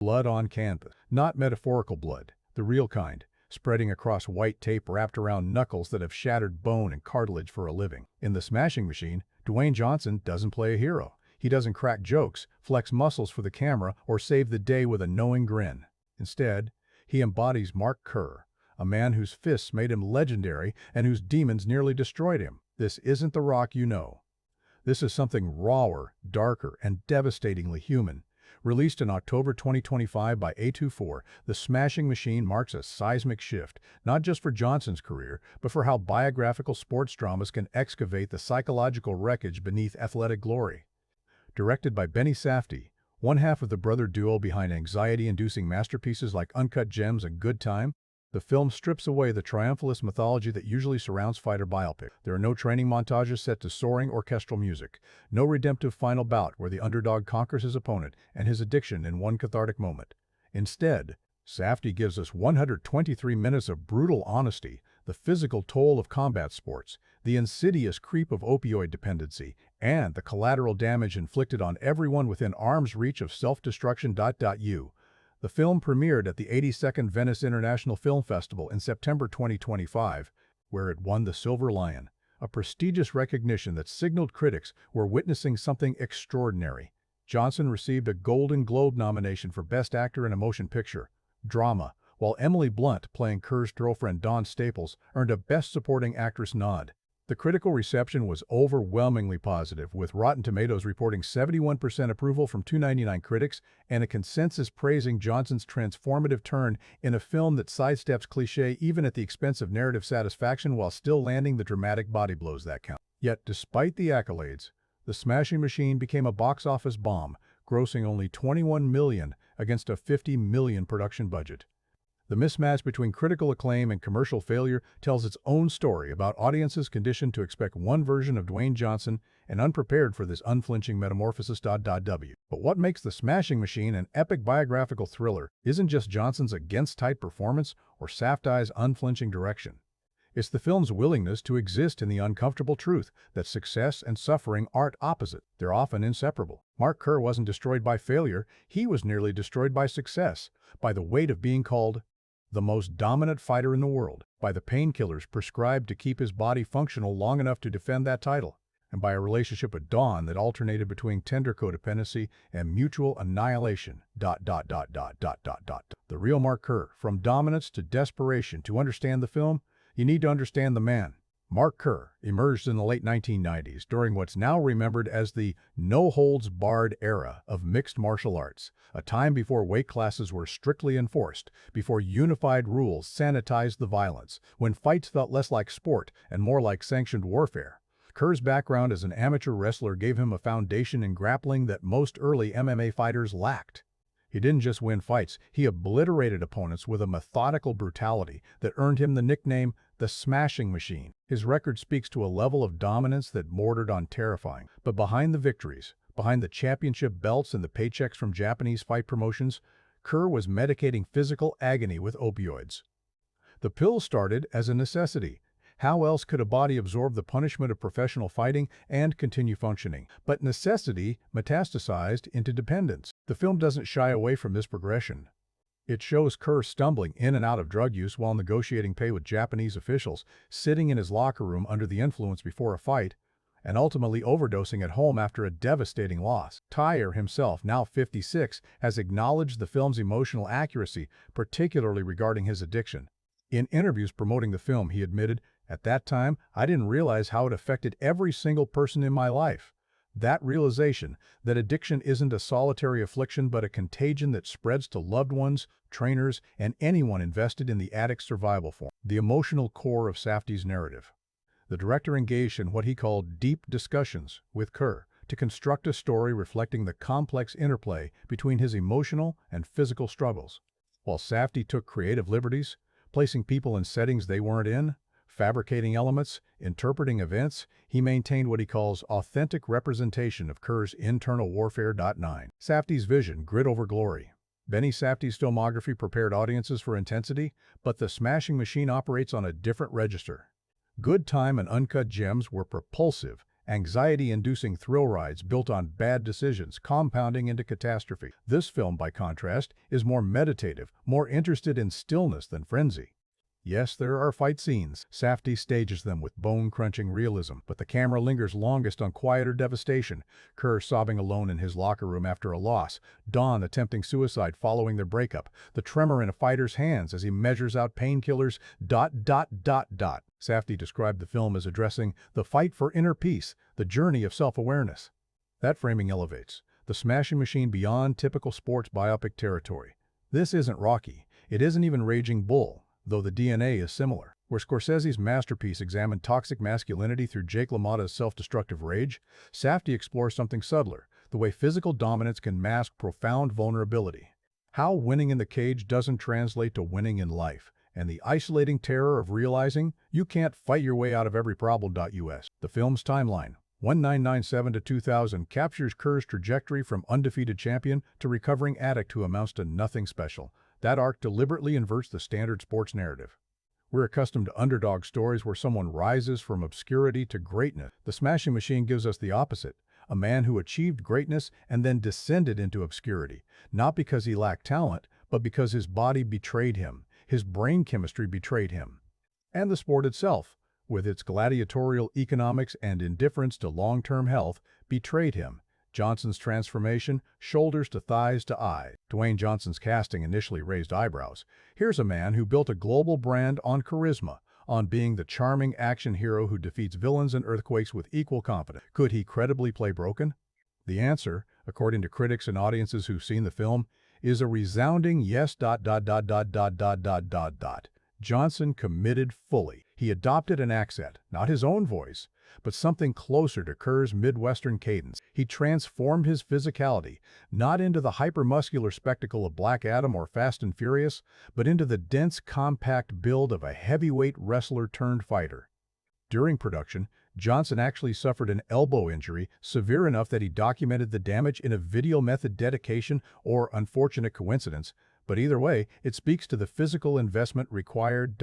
Blood on canvas. Not metaphorical blood, the real kind, spreading across white tape wrapped around knuckles that have shattered bone and cartilage for a living. In The Smashing Machine, Dwayne Johnson doesn't play a hero. He doesn't crack jokes, flex muscles for the camera, or save the day with a knowing grin. Instead, he embodies Mark Kerr, a man whose fists made him legendary and whose demons nearly destroyed him. This isn't the Rock you know. This is something rawer, darker, and devastatingly human. Released in October 2025 by A24, The Smashing Machine marks a seismic shift, not just for Johnson's career, but for how biographical sports dramas can excavate the psychological wreckage beneath athletic glory. Directed by Safdie, one half of the brother duo behind anxiety-inducing masterpieces like Uncut Gems and Good Time, the film strips away the triumphalist mythology that usually surrounds fighter biopics. There are no training montages set to soaring orchestral music, no redemptive final bout where the underdog conquers his opponent and his addiction in one cathartic moment. Instead, Safdie gives us 123 minutes of brutal honesty, the physical toll of combat sports, the insidious creep of opioid dependency, and the collateral damage inflicted on everyone within arm's reach of self-destruction. The film premiered at the 82nd Venice International Film Festival in September 2025, where it won the Silver Lion, a prestigious recognition that signaled critics were witnessing something extraordinary. Johnson received a Golden Globe nomination for Best Actor in a Motion Picture, Drama, while Emily Blunt, playing Kerr's girlfriend Dawn Staples, earned a Best Supporting Actress nod. The critical reception was overwhelmingly positive, with Rotten Tomatoes reporting 71% approval from 299 critics and a consensus praising Johnson's transformative turn in a film that sidesteps cliché even at the expense of narrative satisfaction while still landing the dramatic body blows that count. Yet, despite the accolades, The Smashing Machine became a box office bomb, grossing only $21 million against a $50 million production budget. The mismatch between critical acclaim and commercial failure tells its own story about audiences conditioned to expect one version of Dwayne Johnson and unprepared for this unflinching metamorphosis. But what makes The Smashing Machine an epic biographical thriller isn't just Johnson's against-type performance or Safdie's unflinching direction. It's the film's willingness to exist in the uncomfortable truth that success and suffering aren't opposite. They're often inseparable. Mark Kerr wasn't destroyed by failure. He was nearly destroyed by success, by the weight of being called the most dominant fighter in the world, by the painkillers prescribed to keep his body functional long enough to defend that title, and by a relationship with Dawn that alternated between tender codependency and mutual annihilation. The real Mark Kerr. From dominance to desperation. To understand the film, you need to understand the man. Mark Kerr emerged in the late 1990s during what's now remembered as the no-holds-barred era of mixed martial arts, a time before weight classes were strictly enforced, before unified rules sanitized the violence, when fights felt less like sport and more like sanctioned warfare. Kerr's background as an amateur wrestler gave him a foundation in grappling that most early MMA fighters lacked. He didn't just win fights, he obliterated opponents with a methodical brutality that earned him the nickname The Smashing Machine. His record speaks to a level of dominance that bordered on terrifying. But behind the victories, behind the championship belts and the paychecks from Japanese fight promotions, Kerr was medicating physical agony with opioids. The pill started as a necessity. How else could a body absorb the punishment of professional fighting and continue functioning? But necessity metastasized into dependence. The film doesn't shy away from this progression. It shows Kerr stumbling in and out of drug use while negotiating pay with Japanese officials, sitting in his locker room under the influence before a fight, and ultimately overdosing at home after a devastating loss. Tyre himself, now 56, has acknowledged the film's emotional accuracy, particularly regarding his addiction. In interviews promoting the film, he admitted, "At that time, I didn't realize how it affected every single person in my life." That realization, that addiction isn't a solitary affliction but a contagion that spreads to loved ones, trainers, and anyone invested in the addict's survival form. The emotional core of Safdie's narrative. The director engaged in what he called deep discussions with Kerr to construct a story reflecting the complex interplay between his emotional and physical struggles. While Safdie took creative liberties, placing people in settings they weren't in, fabricating elements, interpreting events, he maintained what he calls authentic representation of Kerr's internal warfare. Safdie's vision, grit over glory. Safdie's filmography prepared audiences for intensity, but The Smashing Machine operates on a different register. Good Time and Uncut Gems were propulsive, anxiety-inducing thrill rides built on bad decisions, compounding into catastrophe. This film, by contrast, is more meditative, more interested in stillness than frenzy. Yes, there are fight scenes. Safdie stages them with bone-crunching realism, but the camera lingers longest on quieter devastation. Kerr sobbing alone in his locker room after a loss, Dawn attempting suicide following their breakup, the tremor in a fighter's hands as he measures out painkillers, ... Safdie described the film as addressing the fight for inner peace, the journey of self-awareness. That framing elevates the Smashing Machine beyond typical sports biopic territory. This isn't Rocky. It isn't even Raging Bull, though the DNA is similar. Where Scorsese's masterpiece examined toxic masculinity through Jake LaMotta's self-destructive rage, Safdie explores something subtler, the way physical dominance can mask profound vulnerability. How winning in the cage doesn't translate to winning in life, and the isolating terror of realizing you can't fight your way out of every problem.us. The film's timeline, 1997 to 2000, captures Kerr's trajectory from undefeated champion to recovering addict who amounts to nothing special. That arc deliberately inverts the standard sports narrative. We're accustomed to underdog stories where someone rises from obscurity to greatness. The Smashing Machine gives us the opposite, a man who achieved greatness and then descended into obscurity, not because he lacked talent, but because his body betrayed him, his brain chemistry betrayed him. And the sport itself, with its gladiatorial economics and indifference to long-term health, betrayed him. Johnson's transformation, shoulders to thighs to eyes. Dwayne Johnson's casting initially raised eyebrows. Here's a man who built a global brand on charisma, on being the charming action hero who defeats villains and earthquakes with equal confidence. Could he credibly play broken? The answer, according to critics and audiences who've seen the film, is a resounding yes. Johnson committed fully. He adopted an accent, not his own voice, but something closer to Kerr's Midwestern cadence. He transformed his physicality, not into the hypermuscular spectacle of Black Adam or Fast and Furious, but into the dense, compact build of a heavyweight wrestler turned fighter. During production, Johnson actually suffered an elbow injury severe enough that he documented the damage in a video method dedication or unfortunate coincidence, but either way, it speaks to the physical investment required.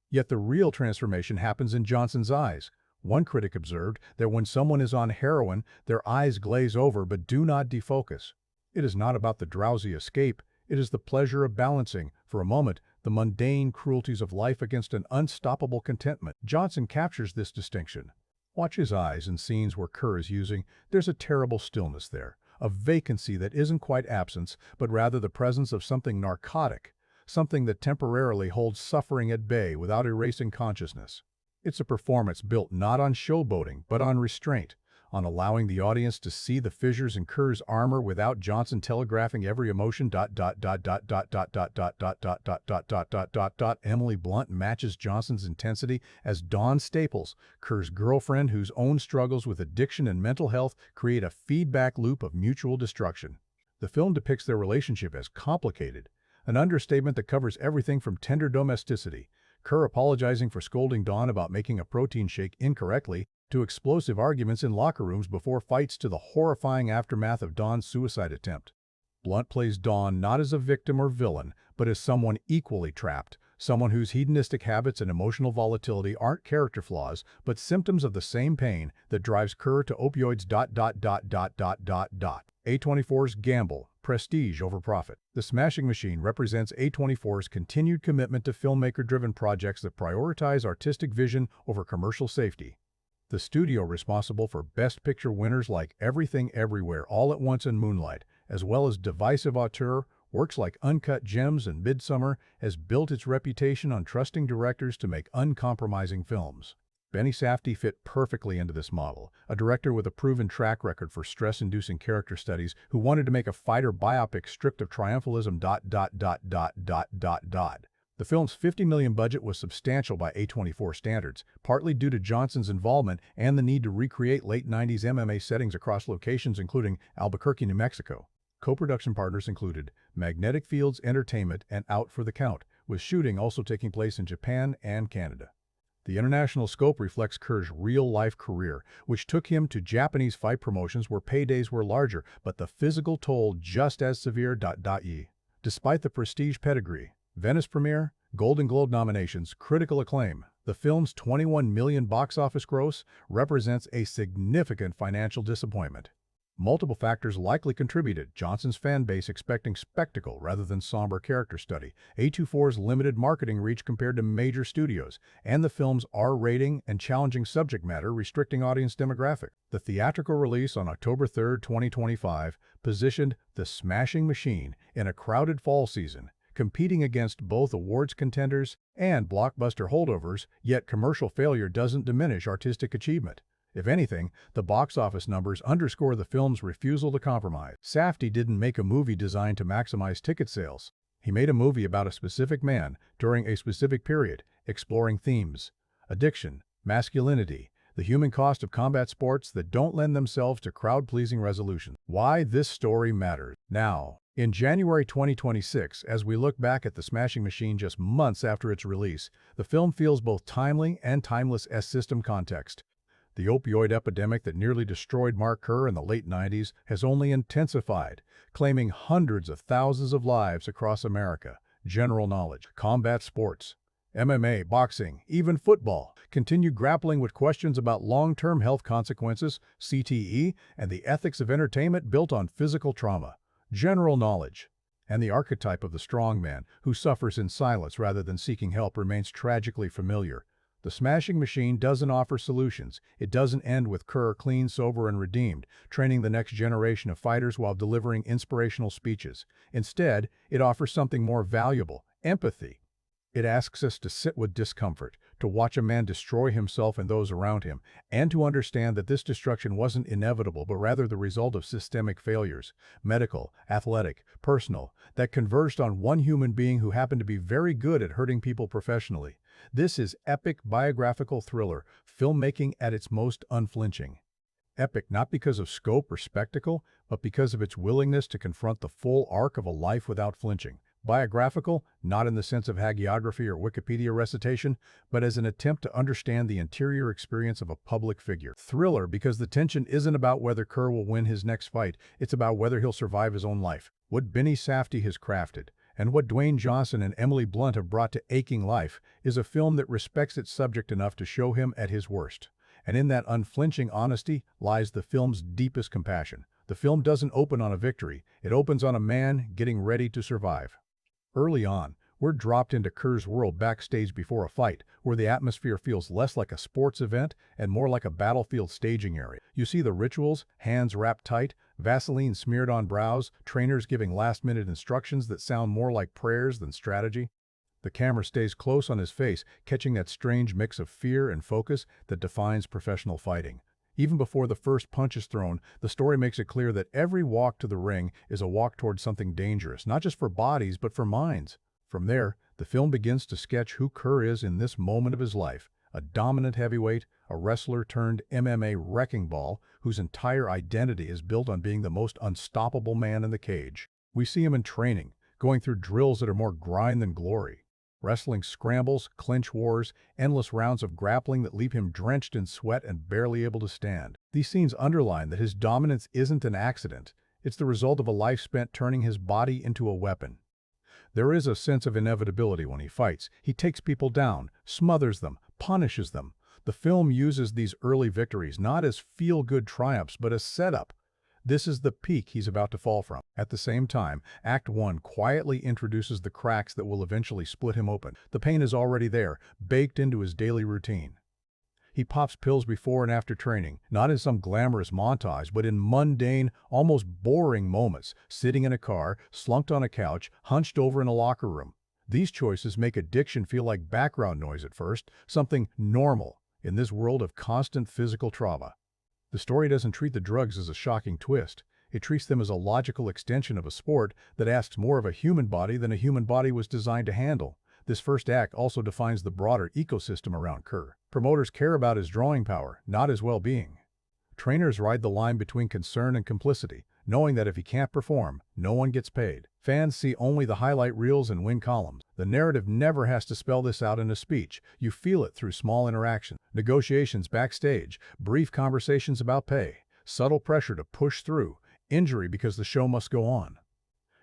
Yet the real transformation happens in Johnson's eyes. One critic observed that when someone is on heroin, their eyes glaze over but do not defocus. It is not about the drowsy escape, it is the pleasure of balancing, for a moment, the mundane cruelties of life against an unstoppable contentment. Johnson captures this distinction. Watch his eyes in scenes where Kerr is using, there's a terrible stillness there, a vacancy that isn't quite absence, but rather the presence of something narcotic, something that temporarily holds suffering at bay without erasing consciousness. It's a performance built not on showboating, but on restraint, on allowing the audience to see the fissures in Kerr's armor without Johnson telegraphing every emotion. Emily Blunt matches Johnson's intensity as Dawn Staples, Kerr's girlfriend whose own struggles with addiction and mental health create a feedback loop of mutual destruction. The film depicts their relationship as complicated, an understatement that covers everything from tender domesticity, Kerr apologizing for scolding Dawn about making a protein shake incorrectly, to explosive arguments in locker rooms before fights to the horrifying aftermath of Dawn's suicide attempt. Blunt plays Dawn not as a victim or villain, but as someone equally trapped, someone whose hedonistic habits and emotional volatility aren't character flaws, but symptoms of the same pain that drives Kerr to opioids. A24's gamble, prestige over profit. The Smashing Machine represents A24's continued commitment to filmmaker-driven projects that prioritize artistic vision over commercial safety. The studio responsible for Best Picture winners like Everything Everywhere All at Once and Moonlight, as well as divisive auteur, works like Uncut Gems and Midsummer, has built its reputation on trusting directors to make uncompromising films. Benny Safdie fit perfectly into this model, a director with a proven track record for stress-inducing character studies who wanted to make a fighter biopic stripped of triumphalism. The film's $50 million budget was substantial by A24 standards, partly due to Johnson's involvement and the need to recreate late 90s MMA settings across locations including Albuquerque, New Mexico. Co-production partners included Magnetic Fields Entertainment and Out for the Count, with shooting also taking place in Japan and Canada. The international scope reflects Kerr's real-life career, which took him to Japanese fight promotions where paydays were larger, but the physical toll just as severe. Despite the prestige pedigree, Venice premiere, Golden Globe nominations, critical acclaim, The film's $21 million box office gross represents a significant financial disappointment. Multiple factors likely contributed: Johnson's fan base expecting spectacle rather than somber character study, A24's limited marketing reach compared to major studios, and the film's R rating and challenging subject matter restricting audience demographic. The theatrical release on October 3, 2025, positioned The Smashing Machine in a crowded fall season, competing against both awards contenders and blockbuster holdovers, yet commercial failure doesn't diminish artistic achievement. If anything, the box office numbers underscore the film's refusal to compromise. Safdie didn't make a movie designed to maximize ticket sales. He made a movie about a specific man during a specific period, exploring themes: addiction, masculinity, the human cost of combat sports that don't lend themselves to crowd-pleasing resolutions. Why this story matters. Now, in January 2026, as we look back at The Smashing Machine just months after its release, the film feels both timely and timeless as system context. The opioid epidemic that nearly destroyed Mark Kerr in the late 90s has only intensified, claiming hundreds of thousands of lives across America. General knowledge, combat sports, MMA, boxing, even football continue grappling with questions about long-term health consequences, CTE, and the ethics of entertainment built on physical trauma. General knowledge, and the archetype of the strong man who suffers in silence rather than seeking help remains tragically familiar. The Smashing Machine doesn't offer solutions. It doesn't end with Kerr clean, sober, and redeemed, training the next generation of fighters while delivering inspirational speeches. Instead, it offers something more valuable: empathy. It asks us to sit with discomfort, to watch a man destroy himself and those around him, and to understand that this destruction wasn't inevitable but rather the result of systemic failures, medical, athletic, personal, that converged on one human being who happened to be very good at hurting people professionally. This is epic biographical thriller, filmmaking at its most unflinching. Epic not because of scope or spectacle, but because of its willingness to confront the full arc of a life without flinching. Biographical, not in the sense of hagiography or Wikipedia recitation, but as an attempt to understand the interior experience of a public figure. Thriller because the tension isn't about whether Kerr will win his next fight, it's about whether he'll survive his own life. What Benny Safdie has crafted, and what Dwayne Johnson and Emily Blunt have brought to aching life, is a film that respects its subject enough to show him at his worst. And in that unflinching honesty lies the film's deepest compassion. The film doesn't open on a victory, it opens on a man getting ready to survive. Early on, we're dropped into Kerr's world backstage before a fight, where the atmosphere feels less like a sports event and more like a battlefield staging area. You see the rituals, hands wrapped tight, Vaseline smeared on brows, trainers giving last-minute instructions that sound more like prayers than strategy. The camera stays close on his face, catching that strange mix of fear and focus that defines professional fighting. Even before the first punch is thrown, the story makes it clear that every walk to the ring is a walk towards something dangerous, not just for bodies, but for minds. From there, the film begins to sketch who Kerr is in this moment of his life: a dominant heavyweight, a wrestler turned MMA wrecking ball, whose entire identity is built on being the most unstoppable man in the cage. We see him in training, going through drills that are more grind than glory. Wrestling scrambles, clinch wars, endless rounds of grappling that leave him drenched in sweat and barely able to stand. These scenes underline that his dominance isn't an accident. It's the result of a life spent turning his body into a weapon. There is a sense of inevitability when he fights. He takes people down, smothers them, punishes them. The film uses these early victories not as feel-good triumphs, but as setup. This is the peak he's about to fall from. At the same time, Act 1 quietly introduces the cracks that will eventually split him open. The pain is already there, baked into his daily routine. He pops pills before and after training, not in some glamorous montage, but in mundane, almost boring moments, sitting in a car, slunked on a couch, hunched over in a locker room. These choices make addiction feel like background noise at first, something normal in this world of constant physical trauma. The story doesn't treat the drugs as a shocking twist. It treats them as a logical extension of a sport that asks more of a human body than a human body was designed to handle. This first act also defines the broader ecosystem around Kerr. Promoters care about his drawing power, not his well-being. Trainers ride the line between concern and complicity, knowing that if he can't perform, no one gets paid. Fans see only the highlight reels and win columns. The narrative never has to spell this out in a speech. You feel it through small interactions, negotiations backstage, brief conversations about pay, subtle pressure to push through, injury because the show must go on.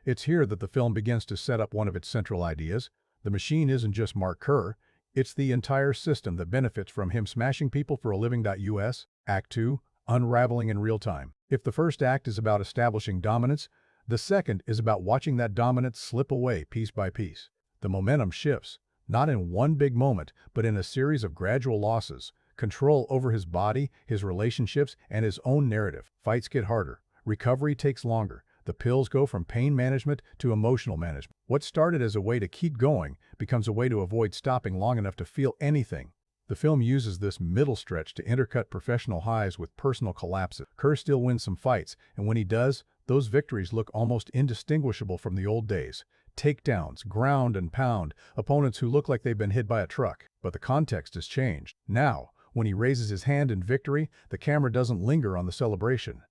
It's here that the film begins to set up one of its central ideas. The machine isn't just Mark Kerr. It's the entire system that benefits from him smashing people for a living.us. Act 2, unraveling in real time. If the first act is about establishing dominance, the second is about watching that dominance slip away piece by piece. The momentum shifts, not in one big moment, but in a series of gradual losses. Control over his body, his relationships, and his own narrative. Fights get harder. Recovery takes longer. The pills go from pain management to emotional management. What started as a way to keep going becomes a way to avoid stopping long enough to feel anything. The film uses this middle stretch to intercut professional highs with personal collapses. Kerr still wins some fights, and when he does, those victories look almost indistinguishable from the old days. Takedowns, ground and pound, opponents who look like they've been hit by a truck. But the context has changed. Now, when he raises his hand in victory, the camera doesn't linger on the celebration.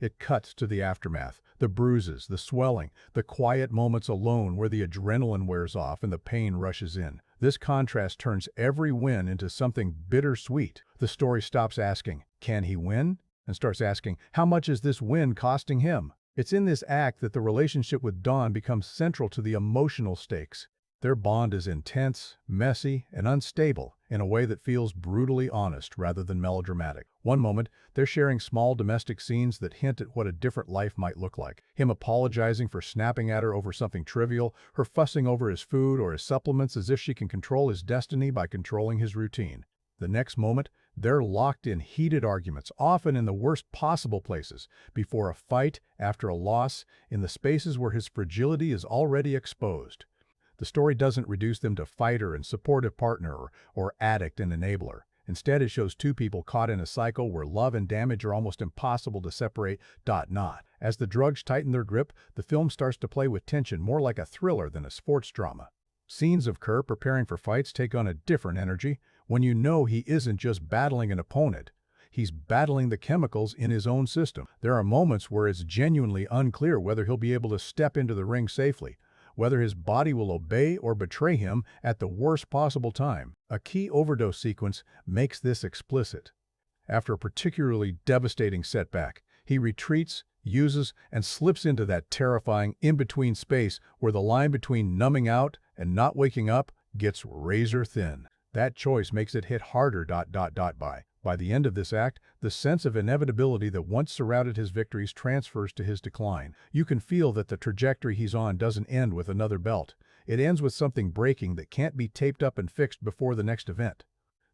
It cuts to the aftermath, the bruises, the swelling, the quiet moments alone where the adrenaline wears off and the pain rushes in. This contrast turns every win into something bittersweet. The story stops asking, "Can he win?" and starts asking, "How much is this win costing him?" It's in this act that the relationship with Dawn becomes central to the emotional stakes. Their bond is intense, messy, and unstable in a way that feels brutally honest rather than melodramatic. One moment, they're sharing small domestic scenes that hint at what a different life might look like. Him apologizing for snapping at her over something trivial, her fussing over his food or his supplements as if she can control his destiny by controlling his routine. The next moment, they're locked in heated arguments, often in the worst possible places, before a fight, after a loss, in the spaces where his fragility is already exposed. The story doesn't reduce them to fighter and supportive partner or addict and enabler. Instead, it shows two people caught in a cycle where love and damage are almost impossible to separate. As the drugs tighten their grip, the film starts to play with tension more like a thriller than a sports drama. Scenes of Kerr preparing for fights take on a different energy when you know he isn't just battling an opponent. He's battling the chemicals in his own system. There are moments where it's genuinely unclear whether he'll be able to step into the ring safely, whether his body will obey or betray him at the worst possible time. A key overdose sequence makes this explicit. After a particularly devastating setback, he retreats, uses, and slips into that terrifying in-between space where the line between numbing out and not waking up gets razor thin. That choice makes it hit harder. By the end of this act, the sense of inevitability that once surrounded his victories transfers to his decline. You can feel that the trajectory he's on doesn't end with another belt. It ends with something breaking that can't be taped up and fixed before the next event.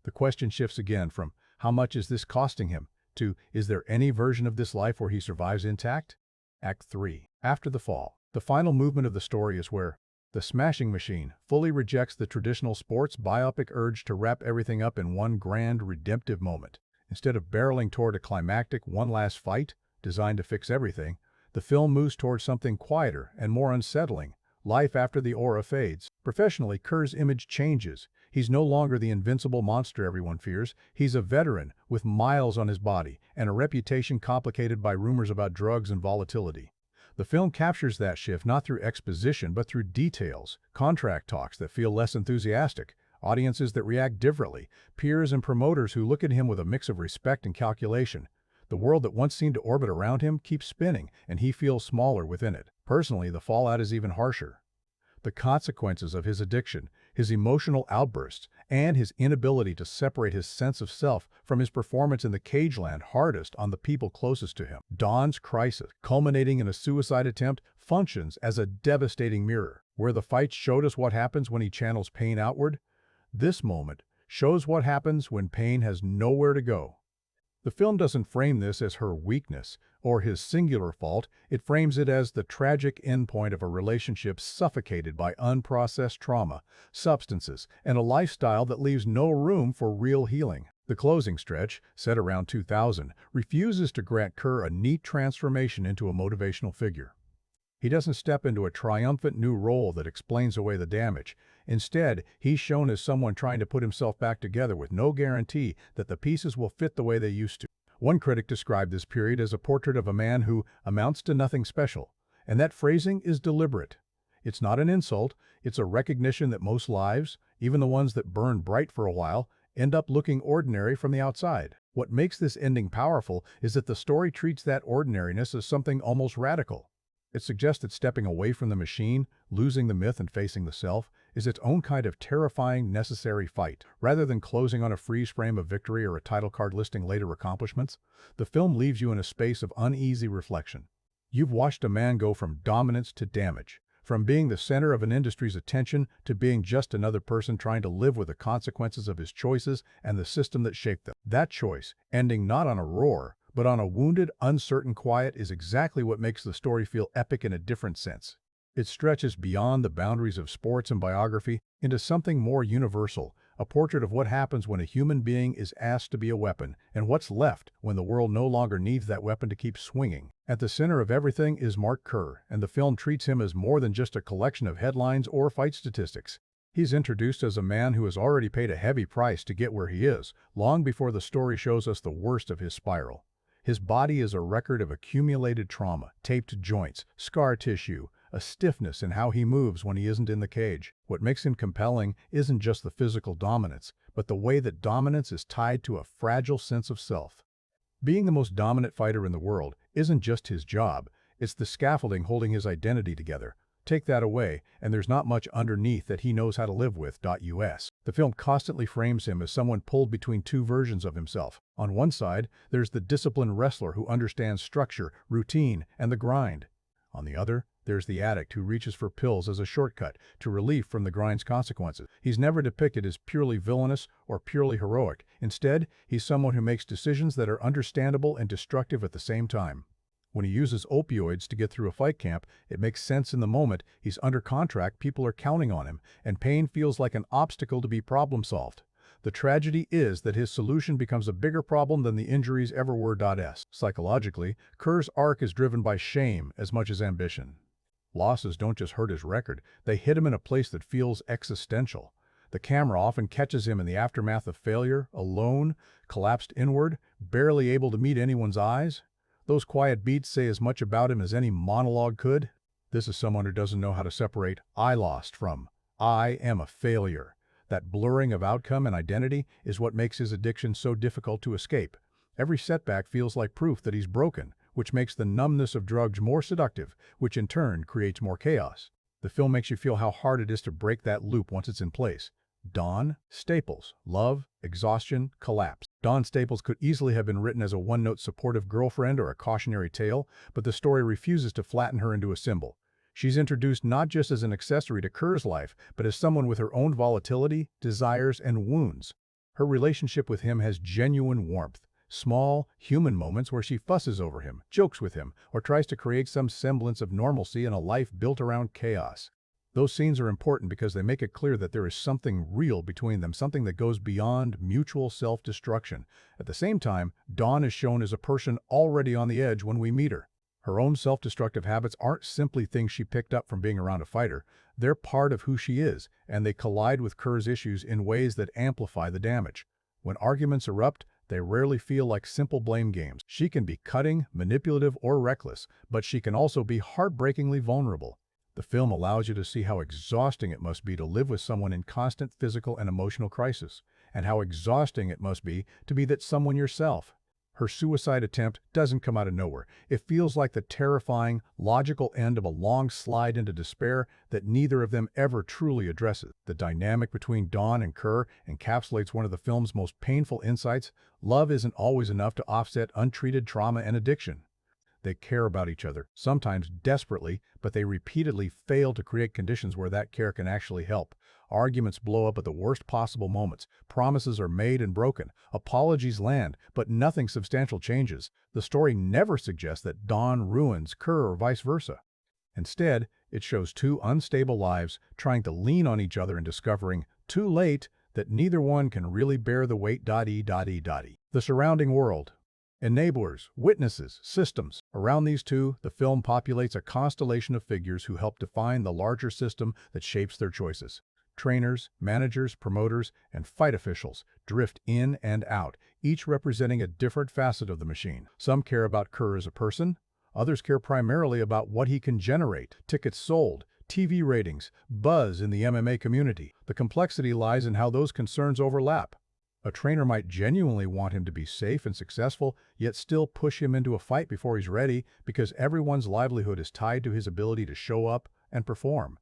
The question shifts again from, how much is this costing him, to, is there any version of this life where he survives intact? Act 3. After the fall. The final movement of the story is where the smashing machine fully rejects the traditional sports biopic urge to wrap everything up in one grand redemptive moment. Instead of barreling toward a climactic one last fight designed to fix everything, the film moves toward something quieter and more unsettling, life after the aura fades. Professionally, Kerr's image changes. He's no longer the invincible monster everyone fears. He's a veteran with miles on his body and a reputation complicated by rumors about drugs and volatility. The film captures that shift not through exposition but through details, contract talks that feel less enthusiastic, audiences that react differently, peers and promoters who look at him with a mix of respect and calculation. The world that once seemed to orbit around him keeps spinning, and he feels smaller within it. Personally, the fallout is even harsher. The consequences of his addiction, his emotional outbursts, and his inability to separate his sense of self from his performance in the cage land hardest on the people closest to him. Dawn's crisis, culminating in a suicide attempt, functions as a devastating mirror. Where the fight showed us what happens when he channels pain outward, this moment shows what happens when pain has nowhere to go. The film doesn't frame this as her weakness or his singular fault. It frames it as the tragic endpoint of a relationship suffocated by unprocessed trauma, substances, and a lifestyle that leaves no room for real healing. The closing stretch, set around 2000, refuses to grant Kerr a neat transformation into a motivational figure. He doesn't step into a triumphant new role that explains away the damage. Instead, he's shown as someone trying to put himself back together with no guarantee that the pieces will fit the way they used to. One critic described this period as a portrait of a man who amounts to nothing special, and that phrasing is deliberate. It's not an insult, it's a recognition that most lives, even the ones that burn bright for a while, end up looking ordinary from the outside. What makes this ending powerful is that the story treats that ordinariness as something almost radical. It suggests that stepping away from the machine, losing the myth and facing the self, is its own kind of terrifying, necessary fight. Rather than closing on a freeze frame of victory or a title card listing later accomplishments, the film leaves you in a space of uneasy reflection. You've watched a man go from dominance to damage, from being the center of an industry's attention to being just another person trying to live with the consequences of his choices and the system that shaped them. That choice, ending not on a roar, but on a wounded, uncertain quiet, is exactly what makes the story feel epic in a different sense. It stretches beyond the boundaries of sports and biography into something more universal, a portrait of what happens when a human being is asked to be a weapon, and what's left when the world no longer needs that weapon to keep swinging. At the center of everything is Mark Kerr, and the film treats him as more than just a collection of headlines or fight statistics. He's introduced as a man who has already paid a heavy price to get where he is, long before the story shows us the worst of his spiral. His body is a record of accumulated trauma, taped joints, scar tissue, a stiffness in how he moves when he isn't in the cage. What makes him compelling isn't just the physical dominance, but the way that dominance is tied to a fragile sense of self. Being the most dominant fighter in the world isn't just his job, it's the scaffolding holding his identity together. Take that away, and there's not much underneath that he knows how to live with. Us. The film constantly frames him as someone pulled between two versions of himself. On one side, there's the disciplined wrestler who understands structure, routine, and the grind. On the other, there's the addict who reaches for pills as a shortcut to relief from the grind's consequences. He's never depicted as purely villainous or purely heroic. Instead, he's someone who makes decisions that are understandable and destructive at the same time. When he uses opioids to get through a fight camp, it makes sense in the moment. He's under contract, people are counting on him, and pain feels like an obstacle to be problem solved. The tragedy is that his solution becomes a bigger problem than the injuries ever were. Psychologically, Kerr's arc is driven by shame as much as ambition. Losses don't just hurt his record, they hit him in a place that feels existential. The camera often catches him in the aftermath of failure, alone, collapsed inward, barely able to meet anyone's eyes. Those quiet beats say as much about him as any monologue could. This is someone who doesn't know how to separate "I lost" from "I am a failure." That blurring of outcome and identity is what makes his addiction so difficult to escape. Every setback feels like proof that he's broken, which makes the numbness of drugs more seductive, which in turn creates more chaos. The film makes you feel how hard it is to break that loop once it's in place. Dawn Staples. Love, exhaustion, collapse. Dawn Staples could easily have been written as a one-note supportive girlfriend or a cautionary tale, but the story refuses to flatten her into a symbol. She's introduced not just as an accessory to Kerr's life, but as someone with her own volatility, desires, and wounds. Her relationship with him has genuine warmth. Small, human moments where she fusses over him, jokes with him, or tries to create some semblance of normalcy in a life built around chaos. Those scenes are important because they make it clear that there is something real between them, something that goes beyond mutual self-destruction. At the same time, Dawn is shown as a person already on the edge when we meet her. Her own self-destructive habits aren't simply things she picked up from being around a fighter. They're part of who she is, and they collide with Kerr's issues in ways that amplify the damage. When arguments erupt, they rarely feel like simple blame games. She can be cutting, manipulative, or reckless, but she can also be heartbreakingly vulnerable. The film allows you to see how exhausting it must be to live with someone in constant physical and emotional crisis, and how exhausting it must be to be that someone yourself. Her suicide attempt doesn't come out of nowhere. It feels like the terrifying, logical end of a long slide into despair that neither of them ever truly addresses. The dynamic between Dawn and Kerr encapsulates one of the film's most painful insights. Love isn't always enough to offset untreated trauma and addiction. They care about each other, sometimes desperately, but they repeatedly fail to create conditions where that care can actually help. Arguments blow up at the worst possible moments. Promises are made and broken. Apologies land, but nothing substantial changes. The story never suggests that Dawn ruins Kerr or vice versa. Instead, it shows two unstable lives trying to lean on each other and discovering, too late, that neither one can really bear the weight. The surrounding world. Enablers, witnesses, systems. Around these two, the film populates a constellation of figures who help define the larger system that shapes their choices. Trainers, managers, promoters, and fight officials drift in and out, each representing a different facet of the machine. Some care about Kerr as a person, others care primarily about what he can generate: tickets sold, TV ratings, buzz in the MMA community. The complexity lies in how those concerns overlap. A trainer might genuinely want him to be safe and successful, yet still push him into a fight before he's ready because everyone's livelihood is tied to his ability to show up and perform.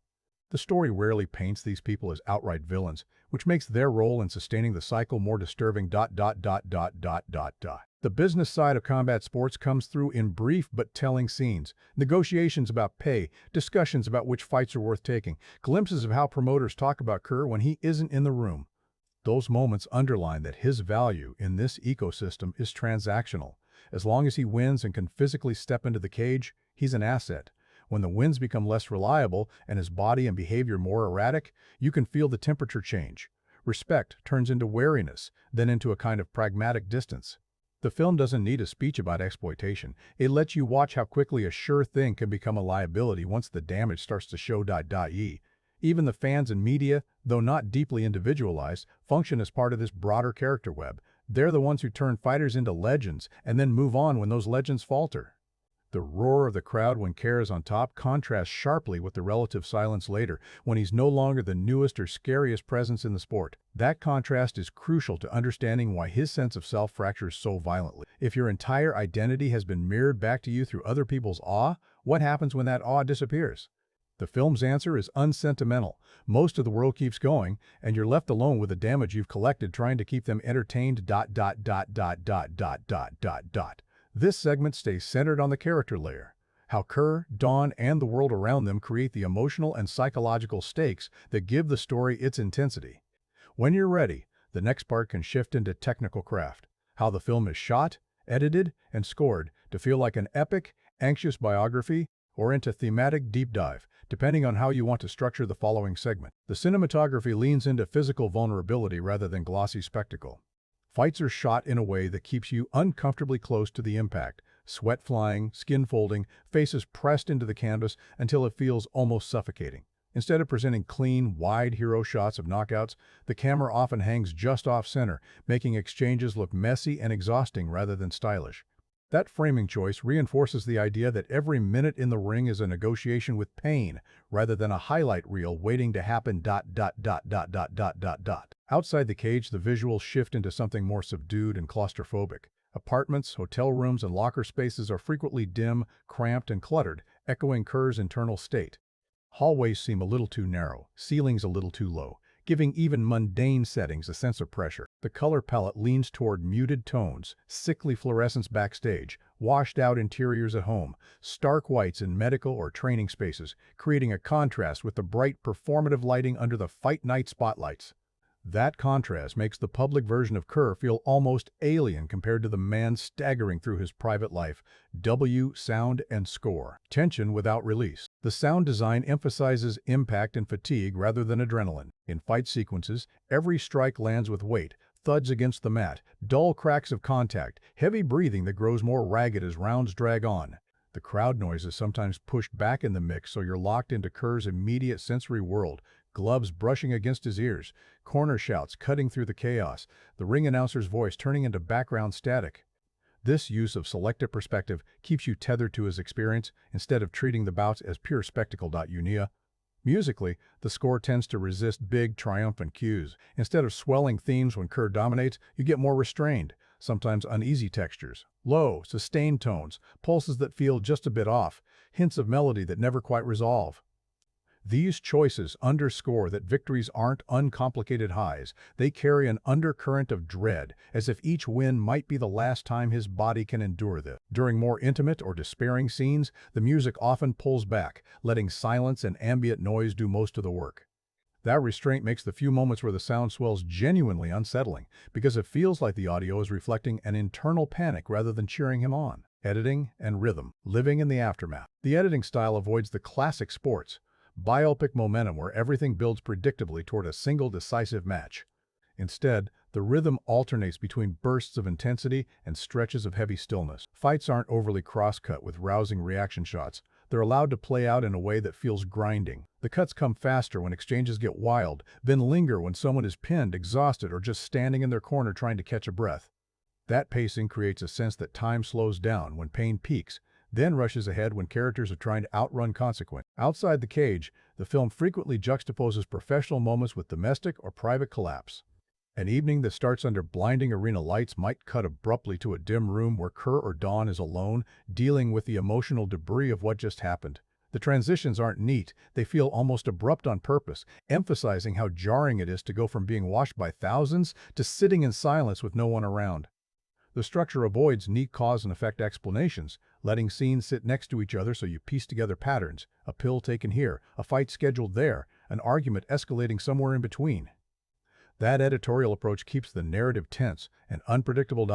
The story rarely paints these people as outright villains, which makes their role in sustaining the cycle more disturbing. The business side of combat sports comes through in brief but telling scenes, negotiations about pay, discussions about which fights are worth taking, glimpses of how promoters talk about Kerr when he isn't in the room. Those moments underline that his value in this ecosystem is transactional. As long as he wins and can physically step into the cage, he's an asset. When the wins become less reliable and his body and behavior more erratic, you can feel the temperature change. Respect turns into wariness, then into a kind of pragmatic distance. The film doesn't need a speech about exploitation. It lets you watch how quickly a sure thing can become a liability once the damage starts to show. Even the fans and media, though not deeply individualized, function as part of this broader character web. They're the ones who turn fighters into legends and then move on when those legends falter. The roar of the crowd when Kerr is on top contrasts sharply with the relative silence later, when he's no longer the newest or scariest presence in the sport. That contrast is crucial to understanding why his sense of self fractures so violently. If your entire identity has been mirrored back to you through other people's awe, what happens when that awe disappears? The film's answer is unsentimental. Most of the world keeps going, and you're left alone with the damage you've collected trying to keep them entertained. This segment stays centered on the character layer, how Kerr, Dawn, and the world around them create the emotional and psychological stakes that give the story its intensity. When you're ready, the next part can shift into technical craft, how the film is shot, edited, and scored to feel like an epic, anxious biography, or into thematic deep dive, depending on how you want to structure the following segment. The cinematography leans into physical vulnerability rather than glossy spectacle. Fights are shot in a way that keeps you uncomfortably close to the impact, sweat flying, skin folding, faces pressed into the canvas until it feels almost suffocating. Instead of presenting clean, wide hero shots of knockouts, the camera often hangs just off-center, making exchanges look messy and exhausting rather than stylish. That framing choice reinforces the idea that every minute in the ring is a negotiation with pain, rather than a highlight reel waiting to happen. Outside the cage, the visuals shift into something more subdued and claustrophobic. Apartments, hotel rooms, and locker spaces are frequently dim, cramped, and cluttered, echoing Kerr's internal state. Hallways seem a little too narrow, ceilings a little too low, giving even mundane settings a sense of pressure. The color palette leans toward muted tones, sickly fluorescence backstage, washed-out interiors at home, stark whites in medical or training spaces, creating a contrast with the bright, performative lighting under the fight night spotlights. That contrast makes the public version of Kerr feel almost alien compared to the man staggering through his private life. Sound and score. Tension without release. The sound design emphasizes impact and fatigue rather than adrenaline. In fight sequences, every strike lands with weight, thuds against the mat, dull cracks of contact, heavy breathing that grows more ragged as rounds drag on. The crowd noise is sometimes pushed back in the mix so you're locked into Kerr's immediate sensory world, gloves brushing against his ears, corner shouts cutting through the chaos, the ring announcer's voice turning into background static. This use of selective perspective keeps you tethered to his experience instead of treating the bouts as pure spectacle. Musically, the score tends to resist big, triumphant cues. Instead of swelling themes when Kerr dominates, you get more restrained, sometimes uneasy textures, low, sustained tones, pulses that feel just a bit off, hints of melody that never quite resolve. These choices underscore that victories aren't uncomplicated highs. They carry an undercurrent of dread, as if each win might be the last time his body can endure this. During more intimate or despairing scenes, the music often pulls back, letting silence and ambient noise do most of the work. That restraint makes the few moments where the sound swells genuinely unsettling, because it feels like the audio is reflecting an internal panic rather than cheering him on. Editing and rhythm, living in the aftermath. The editing style avoids the classic sports, biopic momentum where everything builds predictably toward a single decisive match. Instead, the rhythm alternates between bursts of intensity and stretches of heavy stillness. Fights aren't overly cross-cut with rousing reaction shots. They're allowed to play out in a way that feels grinding. The cuts come faster when exchanges get wild, then linger when someone is pinned, exhausted, or just standing in their corner trying to catch a breath. That pacing creates a sense that time slows down when pain peaks, then rushes ahead when characters are trying to outrun consequence. Outside the cage, the film frequently juxtaposes professional moments with domestic or private collapse. An evening that starts under blinding arena lights might cut abruptly to a dim room where Kerr or Dawn is alone, dealing with the emotional debris of what just happened. The transitions aren't neat, they feel almost abrupt on purpose, emphasizing how jarring it is to go from being watched by thousands to sitting in silence with no one around. The structure avoids neat cause and effect explanations, letting scenes sit next to each other so you piece together patterns, a pill taken here, a fight scheduled there, an argument escalating somewhere in between. That editorial approach keeps the narrative tense and unpredictable,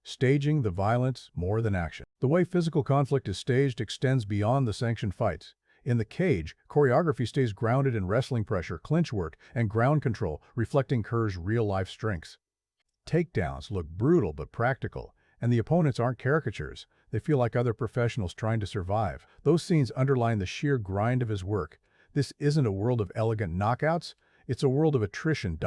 staging the violence more than action. The way physical conflict is staged extends beyond the sanctioned fights. In The Cage, choreography stays grounded in wrestling pressure, clinch work, and ground control, reflecting Kerr's real-life strengths. Takedowns look brutal but practical, and the opponents aren't caricatures. They feel like other professionals trying to survive. Those scenes underline the sheer grind of his work. This isn't a world of elegant knockouts, it's a world of attrition.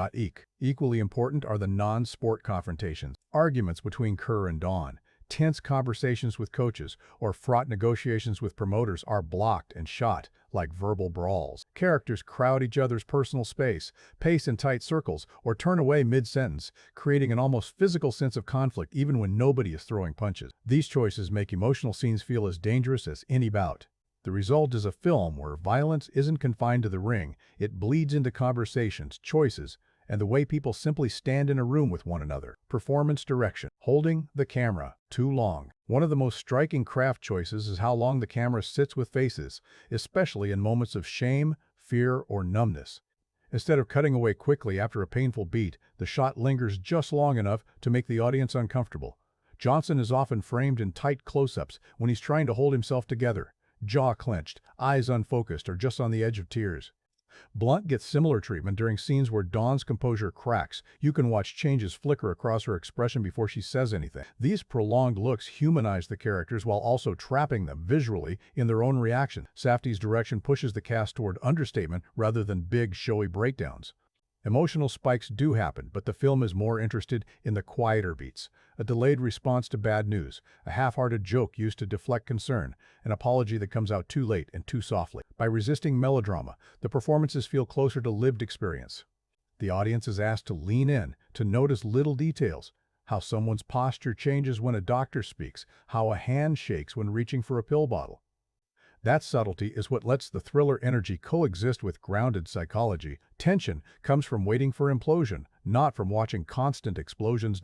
Equally important are the non-sport confrontations, arguments between Kerr and Dawn. Tense conversations with coaches or fraught negotiations with promoters are blocked and shot like verbal brawls. Characters crowd each other's personal space, pace in tight circles, or turn away mid-sentence, creating an almost physical sense of conflict even when nobody is throwing punches. These choices make emotional scenes feel as dangerous as any bout. The result is a film where violence isn't confined to the ring, it bleeds into conversations, choices, and the way people simply stand in a room with one another. Performance direction. Holding the camera too long. One of the most striking craft choices is how long the camera sits with faces, especially in moments of shame, fear, or numbness. Instead of cutting away quickly after a painful beat, the shot lingers just long enough to make the audience uncomfortable. Johnson is often framed in tight close-ups when he's trying to hold himself together, jaw clenched, eyes unfocused, or just on the edge of tears. Blunt gets similar treatment during scenes where Dawn's composure cracks. You can watch changes flicker across her expression before she says anything. These prolonged looks humanize the characters while also trapping them visually in their own reaction. Safdie's direction pushes the cast toward understatement rather than big, showy breakdowns. Emotional spikes do happen, but the film is more interested in the quieter beats. A delayed response to bad news, a half-hearted joke used to deflect concern, an apology that comes out too late and too softly. By resisting melodrama, the performances feel closer to lived experience. The audience is asked to lean in, to notice little details, how someone's posture changes when a doctor speaks, how a hand shakes when reaching for a pill bottle. That subtlety is what lets the thriller energy coexist with grounded psychology. Tension comes from waiting for implosion, not from watching constant explosions.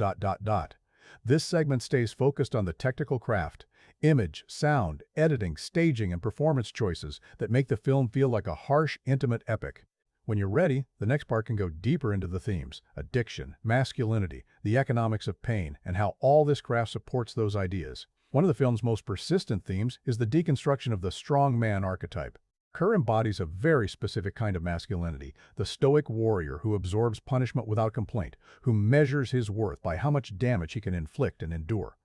This segment stays focused on the technical craft, image, sound, editing, staging, and performance choices that make the film feel like a harsh, intimate epic. When you're ready, the next part can go deeper into the themes: addiction, masculinity, the economics of pain, and how all this craft supports those ideas. One of the film's most persistent themes is the deconstruction of the strong man archetype. Kerr embodies a very specific kind of masculinity, the stoic warrior who absorbs punishment without complaint, who measures his worth by how much damage he can inflict and endure.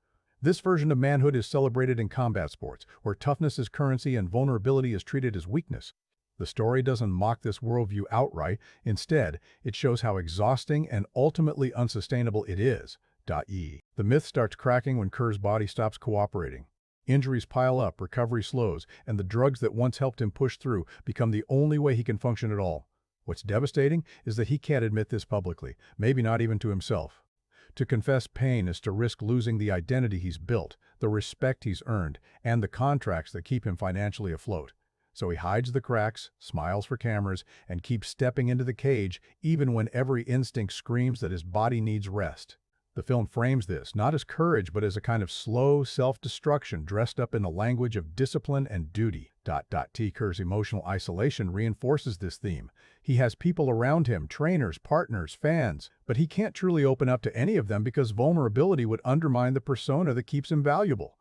This version of manhood is celebrated in combat sports, where toughness is currency and vulnerability is treated as weakness. The story doesn't mock this worldview outright. Instead, it shows how exhausting and ultimately unsustainable it is. The myth starts cracking when Kerr's body stops cooperating. Injuries pile up, recovery slows, and the drugs that once helped him push through become the only way he can function at all. What's devastating is that he can't admit this publicly, maybe not even to himself. To confess pain is to risk losing the identity he's built, the respect he's earned, and the contracts that keep him financially afloat. So he hides the cracks, smiles for cameras, and keeps stepping into the cage even when every instinct screams that his body needs rest. The film frames this not as courage but as a kind of slow self-destruction dressed up in the language of discipline and duty. Kerr's emotional isolation reinforces this theme. He has people around him, trainers, partners, fans, but he can't truly open up to any of them because vulnerability would undermine the persona that keeps him valuable.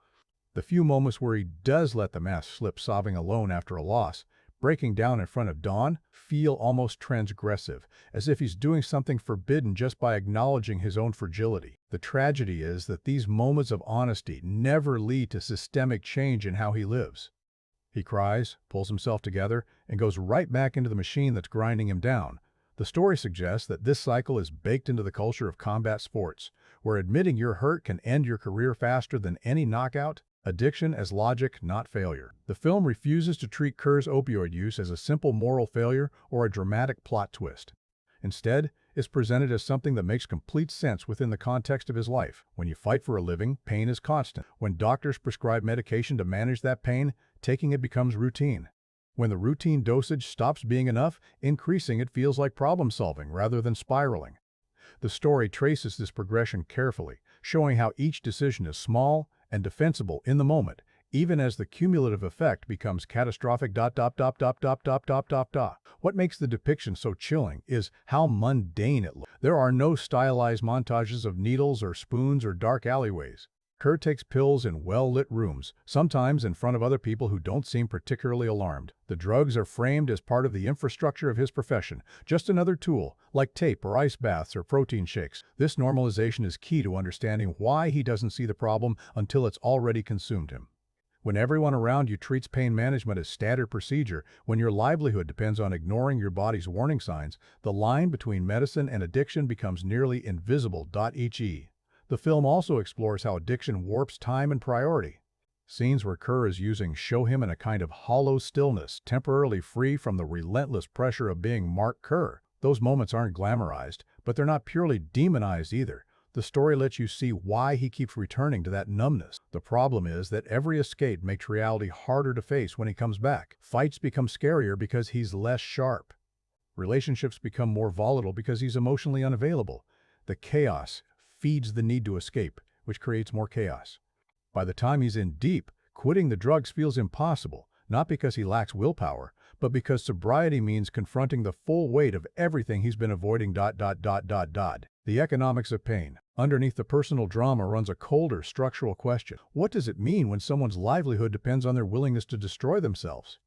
The few moments where he does let the mask slip, sobbing alone after a loss, breaking down in front of Dawn, feel almost transgressive, as if he's doing something forbidden just by acknowledging his own fragility. The tragedy is that these moments of honesty never lead to systemic change in how he lives. He cries, pulls himself together, and goes right back into the machine that's grinding him down. The story suggests that this cycle is baked into the culture of combat sports, where admitting you're hurt can end your career faster than any knockout. Addiction as logic, not failure. The film refuses to treat Kerr's opioid use as a simple moral failure or a dramatic plot twist. Instead, is presented as something that makes complete sense within the context of his life. When you fight for a living, pain is constant. When doctors prescribe medication to manage that pain, taking it becomes routine. When the routine dosage stops being enough, increasing it feels like problem-solving rather than spiraling. The story traces this progression carefully, showing how each decision is small and defensible in the moment, even as the cumulative effect becomes catastrophic. What makes the depiction so chilling is how mundane it looks. There are no stylized montages of needles or spoons or dark alleyways. Kerr takes pills in well-lit rooms, sometimes in front of other people who don't seem particularly alarmed. The drugs are framed as part of the infrastructure of his profession, just another tool, like tape or ice baths or protein shakes. This normalization is key to understanding why he doesn't see the problem until it's already consumed him. When everyone around you treats pain management as standard procedure, when your livelihood depends on ignoring your body's warning signs, the line between medicine and addiction becomes nearly invisible. The film also explores how addiction warps time and priority. Scenes where Kerr is using show him in a kind of hollow stillness, temporarily free from the relentless pressure of being Mark Kerr. Those moments aren't glamorized, but they're not purely demonized either. The story lets you see why he keeps returning to that numbness. The problem is that every escape makes reality harder to face when he comes back. Fights become scarier because he's less sharp. Relationships become more volatile because he's emotionally unavailable. The chaos feeds the need to escape, which creates more chaos. By the time he's in deep, quitting the drugs feels impossible, not because he lacks willpower, but because sobriety means confronting the full weight of everything he's been avoiding. The economics of pain. Underneath the personal drama runs a colder structural question. What does it mean when someone's livelihood depends on their willingness to destroy themselves?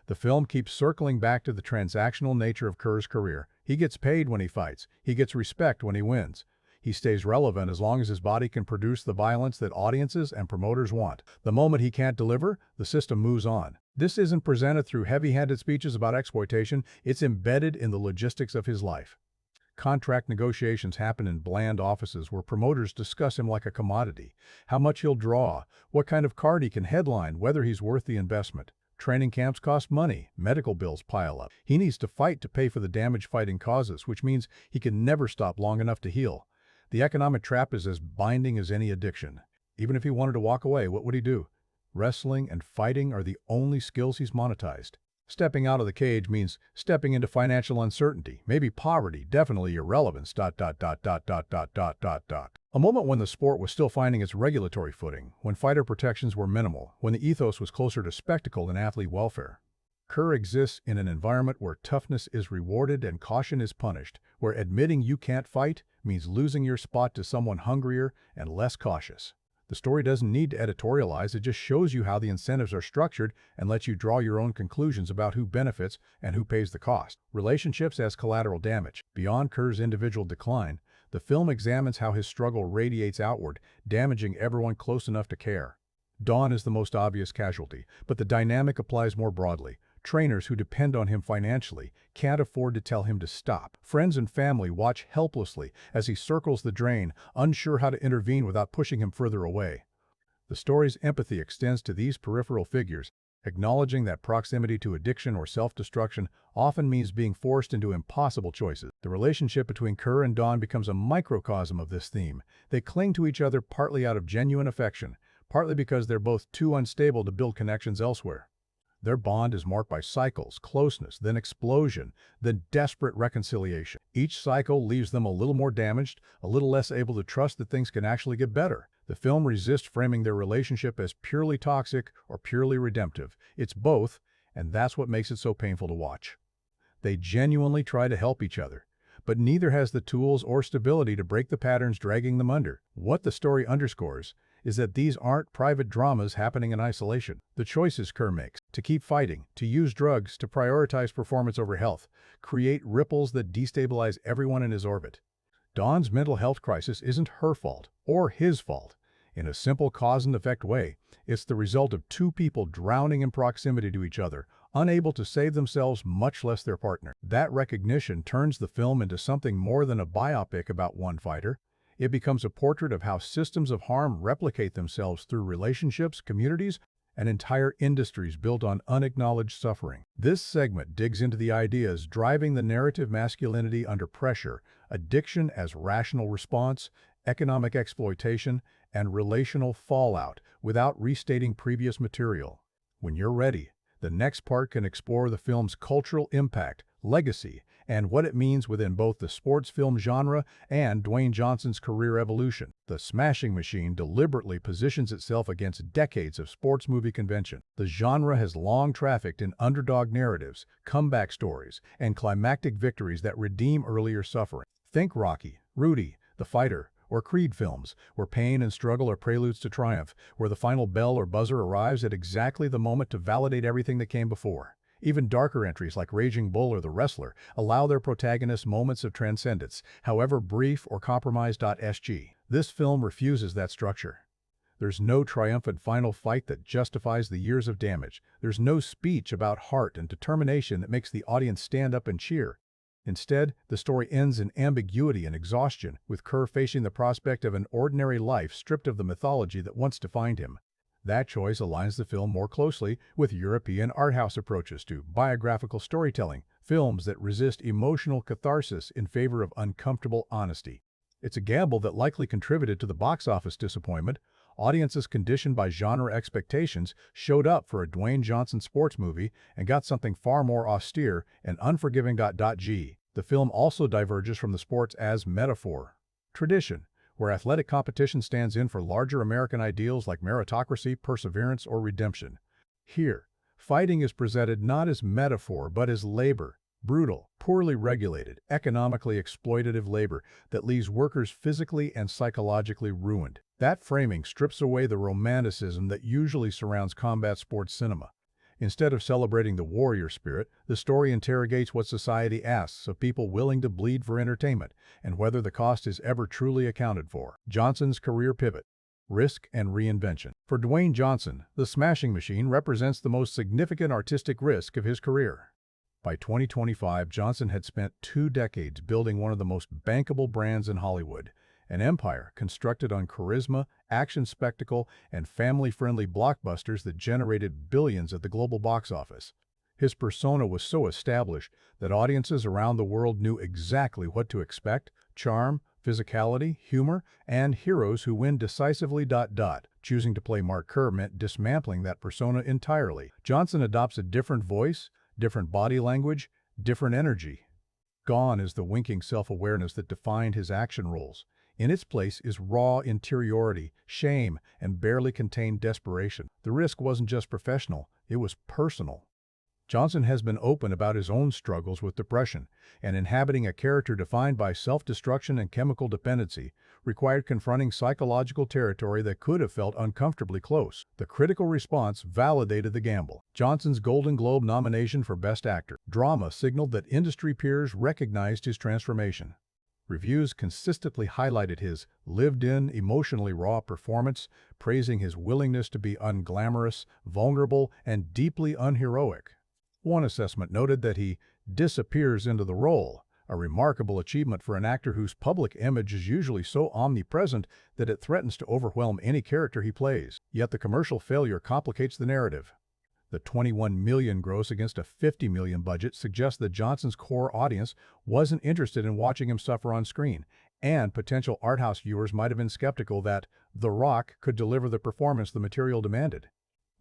The film keeps circling back to the transactional nature of Kerr's career. He gets paid when he fights. He gets respect when he wins. He stays relevant as long as his body can produce the violence that audiences and promoters want. The moment he can't deliver, the system moves on. This isn't presented through heavy-handed speeches about exploitation. It's embedded in the logistics of his life. Contract negotiations happen in bland offices where promoters discuss him like a commodity. How much he'll draw, what kind of card he can headline, whether he's worth the investment. Training camps cost money, medical bills pile up. He needs to fight to pay for the damage fighting causes, which means he can never stop long enough to heal. The economic trap is as binding as any addiction. Even if he wanted to walk away, what would he do? Wrestling and fighting are the only skills he's monetized. Stepping out of the cage means stepping into financial uncertainty, maybe poverty, definitely irrelevance. A moment when the sport was still finding its regulatory footing, when fighter protections were minimal, when the ethos was closer to spectacle than athlete welfare. Kerr exists in an environment where toughness is rewarded and caution is punished, where admitting you can't fight means losing your spot to someone hungrier and less cautious. The story doesn't need to editorialize, it just shows you how the incentives are structured and lets you draw your own conclusions about who benefits and who pays the cost. Relationships as collateral damage. Beyond Kerr's individual decline, the film examines how his struggle radiates outward, damaging everyone close enough to care. Dawn is the most obvious casualty, but the dynamic applies more broadly. Trainers who depend on him financially can't afford to tell him to stop. Friends and family watch helplessly as he circles the drain, unsure how to intervene without pushing him further away. The story's empathy extends to these peripheral figures, acknowledging that proximity to addiction or self-destruction often means being forced into impossible choices. The relationship between Kerr and Dawn becomes a microcosm of this theme. They cling to each other partly out of genuine affection, partly because they're both too unstable to build connections elsewhere. Their bond is marked by cycles, closeness, then explosion, then desperate reconciliation. Each cycle leaves them a little more damaged, a little less able to trust that things can actually get better. The film resists framing their relationship as purely toxic or purely redemptive. It's both, and that's what makes it so painful to watch. They genuinely try to help each other, but neither has the tools or stability to break the patterns dragging them under. What the story underscores is that these aren't private dramas happening in isolation. The choices Kerr makes, to keep fighting, to use drugs, to prioritize performance over health, create ripples that destabilize everyone in his orbit. Dawn's mental health crisis isn't her fault, or his fault. In a simple cause-and-effect way, it's the result of two people drowning in proximity to each other, unable to save themselves, much less their partner. That recognition turns the film into something more than a biopic about one fighter. It becomes a portrait of how systems of harm replicate themselves through relationships, communities, and entire industries built on unacknowledged suffering. This segment digs into the ideas driving the narrative masculinity under pressure, addiction as rational response, economic exploitation, and relational fallout without restating previous material. When you're ready, the next part can explore the film's cultural impact, legacy, and what it means within both the sports film genre and Dwayne Johnson's career evolution. The Smashing Machine deliberately positions itself against decades of sports movie convention. The genre has long trafficked in underdog narratives, comeback stories, and climactic victories that redeem earlier suffering. Think Rocky, Rudy, The Fighter, or Creed films, where pain and struggle are preludes to triumph, where the final bell or buzzer arrives at exactly the moment to validate everything that came before. Even darker entries like Raging Bull or The Wrestler allow their protagonists moments of transcendence, however brief or compromised. This film refuses that structure. There's no triumphant final fight that justifies the years of damage. There's no speech about heart and determination that makes the audience stand up and cheer. Instead, the story ends in ambiguity and exhaustion, with Kerr facing the prospect of an ordinary life stripped of the mythology that once defined him. That choice aligns the film more closely with European art house approaches to biographical storytelling, films that resist emotional catharsis in favor of uncomfortable honesty. It's a gamble that likely contributed to the box office disappointment. Audiences conditioned by genre expectations showed up for a Dwayne Johnson sports movie and got something far more austere and unforgiving. The film also diverges from the sports as metaphor. Tradition, where athletic competition stands in for larger American ideals like meritocracy, perseverance, or redemption. Here, fighting is presented not as metaphor but as labor, brutal, poorly regulated, economically exploitative labor that leaves workers physically and psychologically ruined. That framing strips away the romanticism that usually surrounds combat sports cinema. Instead of celebrating the warrior spirit, the story interrogates what society asks of people willing to bleed for entertainment, and whether the cost is ever truly accounted for. Johnson's career pivot, risk and reinvention. For Dwayne Johnson, The Smashing Machine represents the most significant artistic risk of his career. By 2025, Johnson had spent 2 decades building one of the most bankable brands in Hollywood, an empire constructed on charisma, action spectacle, and family-friendly blockbusters that generated billions at the global box office. His persona was so established that audiences around the world knew exactly what to expect: charm, physicality, humor, and heroes who win decisively. Choosing to play Mark Kerr meant dismantling that persona entirely. Johnson adopts a different voice, different body language, different energy. Gone is the winking self-awareness that defined his action roles. In its place is raw interiority, shame, and barely contained desperation. The risk wasn't just professional, it was personal. Johnson has been open about his own struggles with depression, and inhabiting a character defined by self-destruction and chemical dependency required confronting psychological territory that could have felt uncomfortably close. The critical response validated the gamble. Johnson's Golden Globe nomination for Best Actor. Drama signaled that industry peers recognized his transformation. Reviews consistently highlighted his lived-in, emotionally raw performance, praising his willingness to be unglamorous, vulnerable, and deeply unheroic. One assessment noted that he disappears into the role, a remarkable achievement for an actor whose public image is usually so omnipresent that it threatens to overwhelm any character he plays. Yet the commercial failure complicates the narrative. The $21 million gross against a $50 million budget suggests that Johnson's core audience wasn't interested in watching him suffer on screen, and potential art house viewers might have been skeptical that The Rock could deliver the performance the material demanded.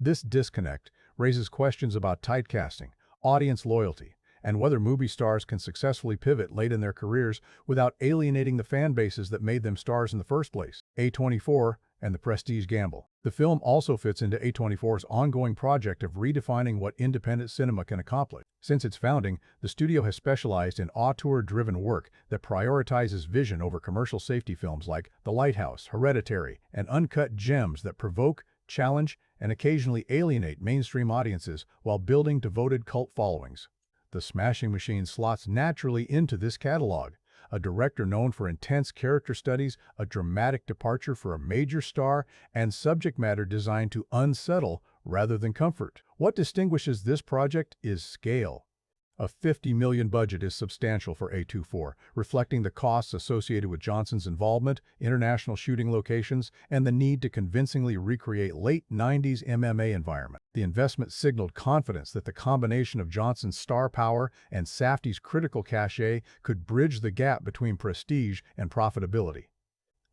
This disconnect raises questions about typecasting, audience loyalty, and whether movie stars can successfully pivot late in their careers without alienating the fan bases that made them stars in the first place. A24 and the prestige gamble. The film also fits into A24's ongoing project of redefining what independent cinema can accomplish. Since its founding, the studio has specialized in auteur-driven work that prioritizes vision over commercial safety films like The Lighthouse, Hereditary, and uncut gems that provoke, challenge, and occasionally alienate mainstream audiences while building devoted cult followings. The Smashing Machine slots naturally into this catalog. A director known for intense character studies, a dramatic departure for a major star, and subject matter designed to unsettle rather than comfort. What distinguishes this project is scale. A $50 million budget is substantial for A24, reflecting the costs associated with Johnson's involvement, international shooting locations, and the need to convincingly recreate late 90s MMA environment. The investment signaled confidence that the combination of Johnson's star power and Safdie's critical cachet could bridge the gap between prestige and profitability.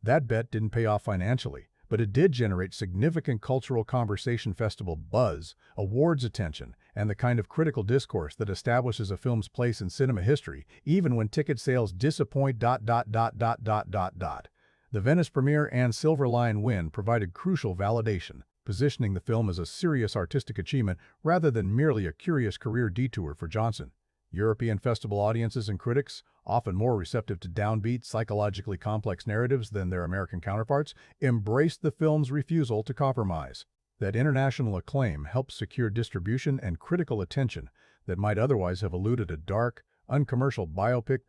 That bet didn't pay off financially, but it did generate significant cultural conversation festival buzz, awards attention, and the kind of critical discourse that establishes a film's place in cinema history, even when ticket sales disappoint. The Venice premiere and Silver Lion win provided crucial validation, positioning the film as a serious artistic achievement rather than merely a curious career detour for Johnson. European festival audiences and critics, often more receptive to downbeat, psychologically complex narratives than their American counterparts, embraced the film's refusal to compromise. That international acclaim helped secure distribution and critical attention that might otherwise have eluded a dark, uncommercial biopic.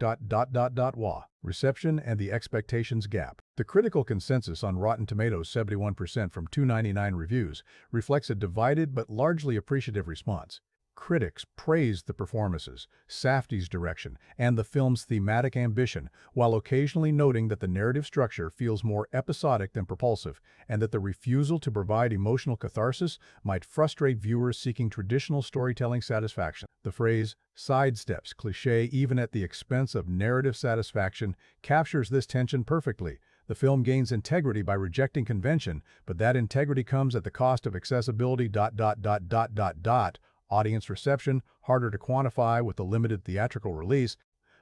Reception and the expectations gap. The critical consensus on Rotten Tomatoes, 71% from 299 reviews, reflects a divided but largely appreciative response. Critics praised the performances, Safdie's direction, and the film's thematic ambition, while occasionally noting that the narrative structure feels more episodic than propulsive, and that the refusal to provide emotional catharsis might frustrate viewers seeking traditional storytelling satisfaction. The phrase, sidesteps cliché even at the expense of narrative satisfaction, captures this tension perfectly. The film gains integrity by rejecting convention, but that integrity comes at the cost of accessibility. Audience reception, harder to quantify with the limited theatrical release,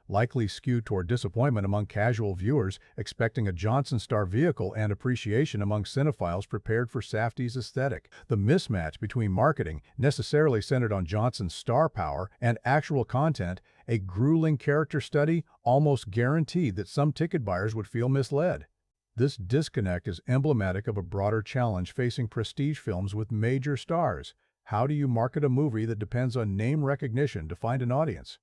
likely skewed toward disappointment among casual viewers expecting a Johnson-star vehicle and appreciation among cinephiles prepared for Safdie's aesthetic. The mismatch between marketing, necessarily centered on Johnson's star power, and actual content, a grueling character study, almost guaranteed that some ticket buyers would feel misled. This disconnect is emblematic of a broader challenge facing prestige films with major stars. How do you market a movie that depends on name recognition to find an audience,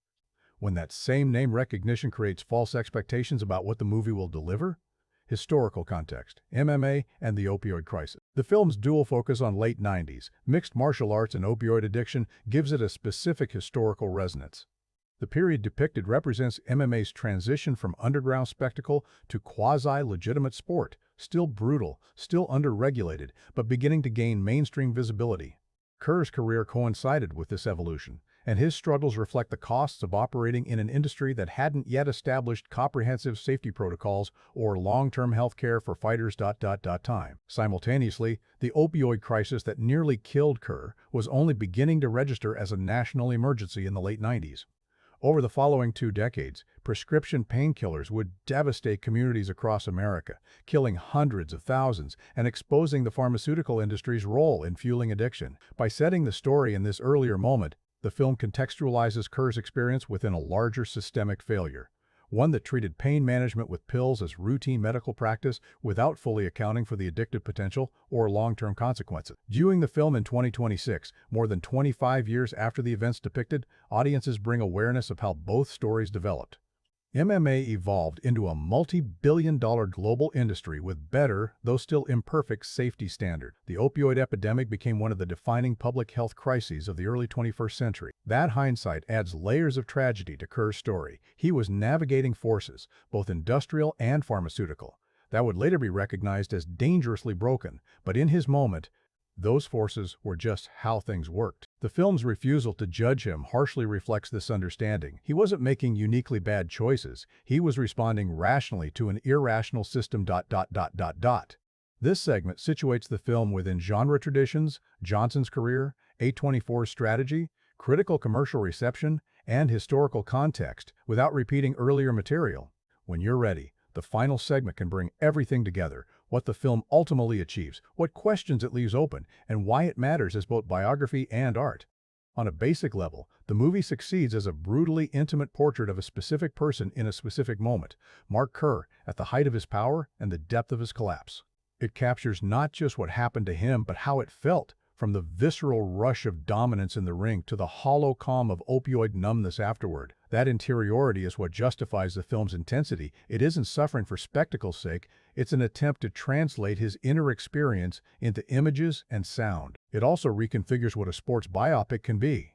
when that same name recognition creates false expectations about what the movie will deliver? Historical context, MMA, and the opioid crisis. The film's dual focus on late 90s, mixed martial arts and opioid addiction gives it a specific historical resonance. The period depicted represents MMA's transition from underground spectacle to quasi-legitimate sport, still brutal, still under-regulated, but beginning to gain mainstream visibility. Kerr's career coincided with this evolution, and his struggles reflect the costs of operating in an industry that hadn't yet established comprehensive safety protocols or long-term health care for fighters. Simultaneously, the opioid crisis that nearly killed Kerr was only beginning to register as a national emergency in the late 90s. Over the following 2 decades, prescription painkillers would devastate communities across America, killing hundreds of thousands and exposing the pharmaceutical industry's role in fueling addiction. By setting the story in this earlier moment, the film contextualizes Kerr's experience within a larger systemic failure, one that treated pain management with pills as routine medical practice without fully accounting for the addictive potential or long-term consequences. Viewing the film in 2026, more than 25 years after the events depicted, audiences bring awareness of how both stories developed. MMA evolved into a multi-billion-dollar global industry with better, though still imperfect, safety standards. The opioid epidemic became one of the defining public health crises of the early 21st century. That hindsight adds layers of tragedy to Kerr's story. He was navigating forces, both industrial and pharmaceutical, that would later be recognized as dangerously broken, but in his moment, those forces were just how things worked. The film's refusal to judge him harshly reflects this understanding. He wasn't making uniquely bad choices. He was responding rationally to an irrational system. This segment situates the film within genre traditions, Johnson's career, A24's strategy, critical commercial reception, and historical context without repeating earlier material. When you're ready, the final segment can bring everything together: what the film ultimately achieves, what questions it leaves open, and why it matters as both biography and art. On a basic level, the movie succeeds as a brutally intimate portrait of a specific person in a specific moment, Mark Kerr, at the height of his power and the depth of his collapse. It captures not just what happened to him, but how it felt, from the visceral rush of dominance in the ring to the hollow calm of opioid numbness afterward. That interiority is what justifies the film's intensity. It isn't suffering for spectacle's sake, it's an attempt to translate his inner experience into images and sound. It also reconfigures what a sports biopic can be.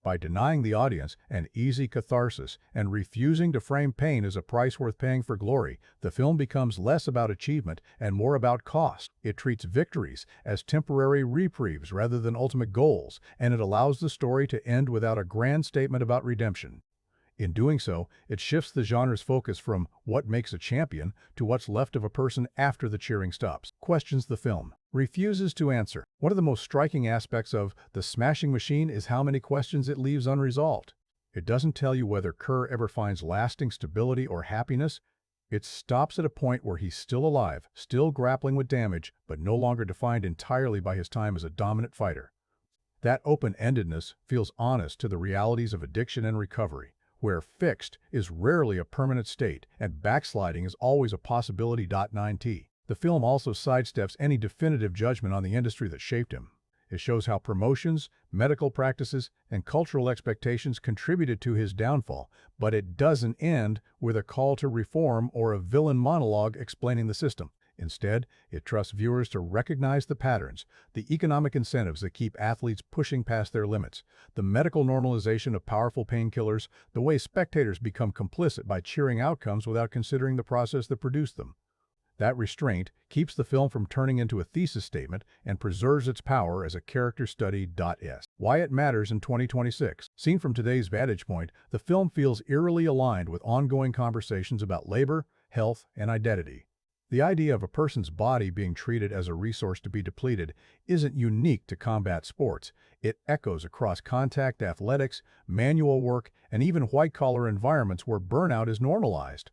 By denying the audience an easy catharsis and refusing to frame pain as a price worth paying for glory, the film becomes less about achievement and more about cost. It treats victories as temporary reprieves rather than ultimate goals, and it allows the story to end without a grand statement about redemption. In doing so, it shifts the genre's focus from what makes a champion to what's left of a person after the cheering stops. Questions the film refuses to answer. One of the most striking aspects of The Smashing Machine is how many questions it leaves unresolved. It doesn't tell you whether Kerr ever finds lasting stability or happiness. It stops at a point where he's still alive, still grappling with damage, but no longer defined entirely by his time as a dominant fighter. That open-endedness feels honest to the realities of addiction and recovery, where fixed is rarely a permanent state and backsliding is always a possibility. 9t. The film also sidesteps any definitive judgment on the industry that shaped him. It shows how promotions, medical practices, and cultural expectations contributed to his downfall, but it doesn't end with a call to reform or a villain monologue explaining the system. Instead, it trusts viewers to recognize the patterns, the economic incentives that keep athletes pushing past their limits, the medical normalization of powerful painkillers, the way spectators become complicit by cheering outcomes without considering the process that produced them. That restraint keeps the film from turning into a thesis statement and preserves its power as a character study. Why it matters in 2026. Seen from today's vantage point, the film feels eerily aligned with ongoing conversations about labor, health, and identity. The idea of a person's body being treated as a resource to be depleted isn't unique to combat sports. It echoes across contact athletics, manual work, and even white-collar environments where burnout is normalized.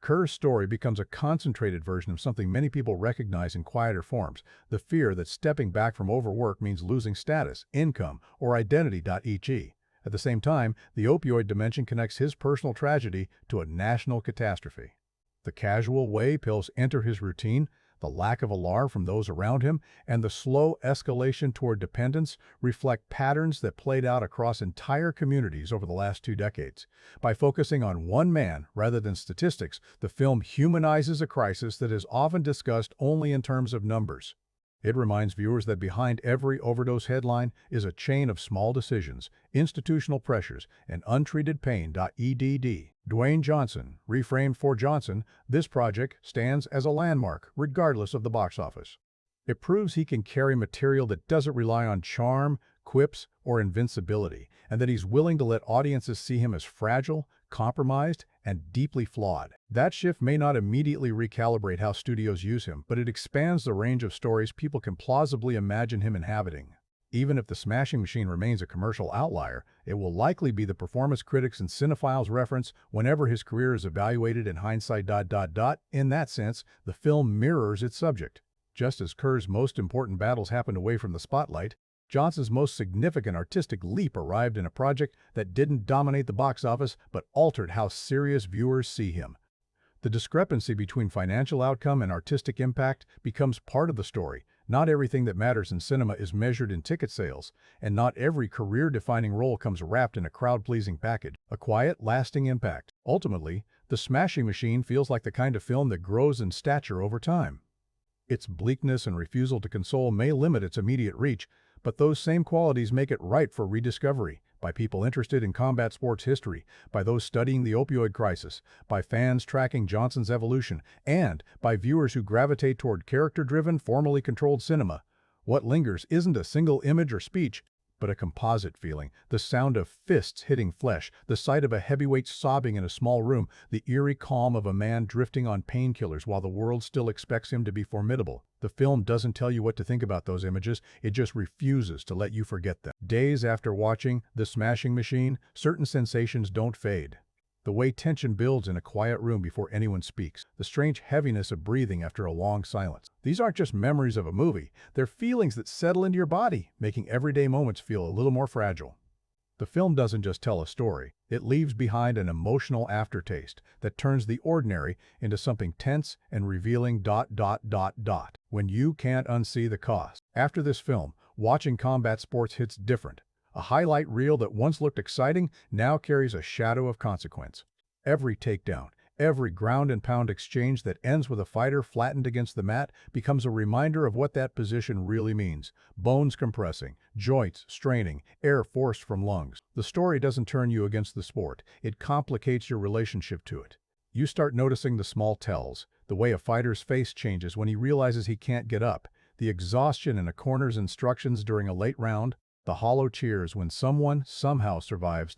Kerr's story becomes a concentrated version of something many people recognize in quieter forms, the fear that stepping back from overwork means losing status, income, or identity. E.g. At the same time, the opioid dimension connects his personal tragedy to a national catastrophe. The casual way pills enter his routine, the lack of alarm from those around him, and the slow escalation toward dependence reflect patterns that played out across entire communities over the last 2 decades. By focusing on one man rather than statistics, the film humanizes a crisis that is often discussed only in terms of numbers. It reminds viewers that behind every overdose headline is a chain of small decisions, institutional pressures, and untreated pain. Edd. Dwayne Johnson, reframed for Johnson, this project stands as a landmark regardless of the box office. It proves he can carry material that doesn't rely on charm, quips, or invincibility, and that he's willing to let audiences see him as fragile, compromised, and deeply flawed. That shift may not immediately recalibrate how studios use him, but it expands the range of stories people can plausibly imagine him inhabiting. Even if The Smashing Machine remains a commercial outlier, it will likely be the performance critics and cinephiles reference whenever his career is evaluated in hindsight. In that sense, the film mirrors its subject. Just as Kerr's most important battles happened away from the spotlight, Johnson's most significant artistic leap arrived in a project that didn't dominate the box office but altered how serious viewers see him. The discrepancy between financial outcome and artistic impact becomes part of the story. Not everything that matters in cinema is measured in ticket sales, and not every career-defining role comes wrapped in a crowd-pleasing package. A quiet, lasting impact. Ultimately, The Smashing Machine feels like the kind of film that grows in stature over time. Its bleakness and refusal to console may limit its immediate reach, but those same qualities make it ripe for rediscovery by people interested in combat sports history, by those studying the opioid crisis, by fans tracking Johnson's evolution, and by viewers who gravitate toward character-driven, formally controlled cinema. What lingers isn't a single image or speech, but a composite feeling, the sound of fists hitting flesh, the sight of a heavyweight sobbing in a small room, the eerie calm of a man drifting on painkillers while the world still expects him to be formidable. The film doesn't tell you what to think about those images, it just refuses to let you forget them. Days after watching The Smashing Machine, certain sensations don't fade. The way tension builds in a quiet room before anyone speaks, the strange heaviness of breathing after a long silence. These aren't just memories of a movie, they're feelings that settle into your body, making everyday moments feel a little more fragile. The film doesn't just tell a story, it leaves behind an emotional aftertaste that turns the ordinary into something tense and revealing. When you can't unsee the cost. After this film, watching combat sports hits different. A highlight reel that once looked exciting now carries a shadow of consequence. Every takedown, Every ground-and-pound exchange that ends with a fighter flattened against the mat becomes a reminder of what that position really means. Bones compressing, joints straining, air forced from lungs. The story doesn't turn you against the sport. It complicates your relationship to it. You start noticing the small tells, the way a fighter's face changes when he realizes he can't get up, the exhaustion in a corner's instructions during a late round, the hollow cheers when someone somehow survives.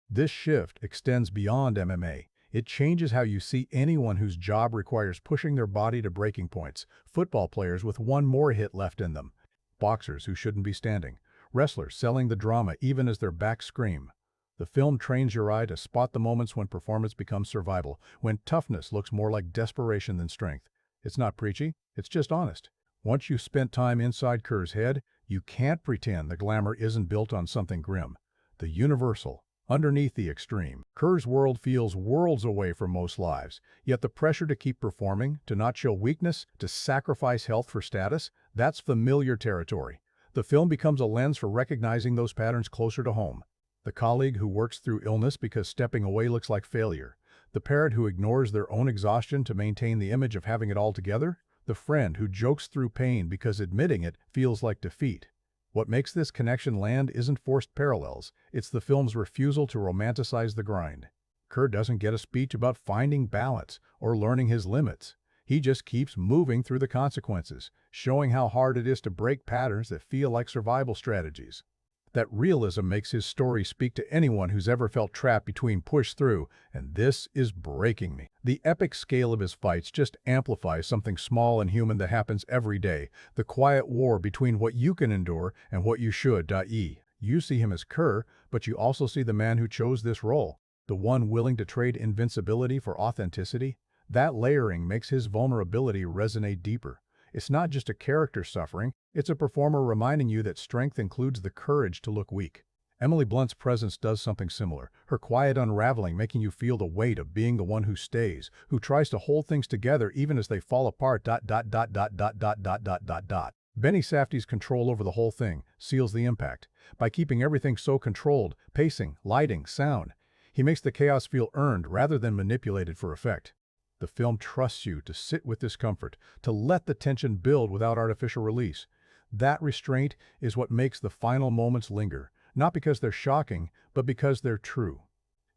This shift extends beyond MMA. It changes how you see anyone whose job requires pushing their body to breaking points. Football players with one more hit left in them. Boxers who shouldn't be standing. Wrestlers selling the drama even as their backs scream. The film trains your eye to spot the moments when performance becomes survival, when toughness looks more like desperation than strength. It's not preachy, it's just honest. Once you've spent time inside Kerr's head, you can't pretend the glamour isn't built on something grim. The universal, underneath the extreme. Kerr's world feels worlds away from most lives, yet the pressure to keep performing, to not show weakness, to sacrifice health for status, that's familiar territory. The film becomes a lens for recognizing those patterns closer to home. The colleague who works through illness because stepping away looks like failure. The parent who ignores their own exhaustion to maintain the image of having it all together. The friend who jokes through pain because admitting it feels like defeat. What makes this connection land isn't forced parallels, it's the film's refusal to romanticize the grind. Kerr doesn't get a speech about finding balance or learning his limits. He just keeps moving through the consequences, showing how hard it is to break patterns that feel like survival strategies. That realism makes his story speak to anyone who's ever felt trapped between push through and this is breaking me. The epic scale of his fights just amplifies something small and human that happens every day, the quiet war between what you can endure and what you should. You see him as Kerr, but you also see the man who chose this role, the one willing to trade invincibility for authenticity. That layering makes his vulnerability resonate deeper. It's not just a character suffering, it's a performer reminding you that strength includes the courage to look weak. Emily Blunt's presence does something similar, her quiet unraveling making you feel the weight of being the one who stays, who tries to hold things together even as they fall apart. Benny Safdie's control over the whole thing seals the impact. By keeping everything so controlled, pacing, lighting, sound, he makes the chaos feel earned rather than manipulated for effect. The film trusts you to sit with discomfort, to let the tension build without artificial release. That restraint is what makes the final moments linger, not because they're shocking, but because they're true.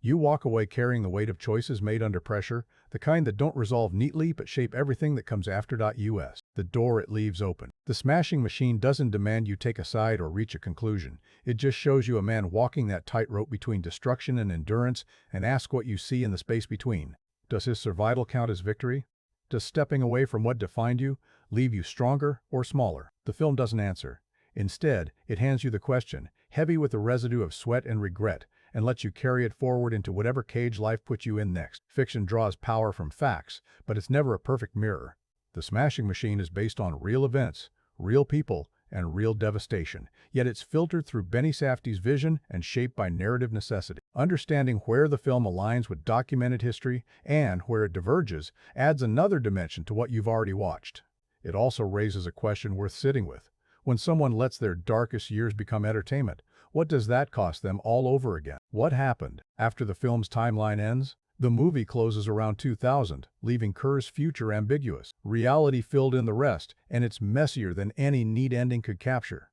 You walk away carrying the weight of choices made under pressure, the kind that don't resolve neatly but shape everything that comes after. The door it leaves open. The smashing machine doesn't demand you take a side or reach a conclusion. It just shows you a man walking that tightrope between destruction and endurance and asks what you see in the space between. Does his survival count as victory? Does stepping away from what defined you leave you stronger or smaller? The film doesn't answer. Instead, it hands you the question, heavy with the residue of sweat and regret, and lets you carry it forward into whatever cage life puts you in next. Fiction draws power from facts, but it's never a perfect mirror. The smashing machine is based on real events, real people, and real devastation, yet it's filtered through Benny Safdie's vision and shaped by narrative necessity. Understanding where the film aligns with documented history and where it diverges adds another dimension to what you've already watched. It also raises a question worth sitting with. When someone lets their darkest years become entertainment, what does that cost them all over again? What happened after the film's timeline ends? The movie closes around 2000, leaving Kerr's future ambiguous. Reality filled in the rest, and it's messier than any neat ending could capture.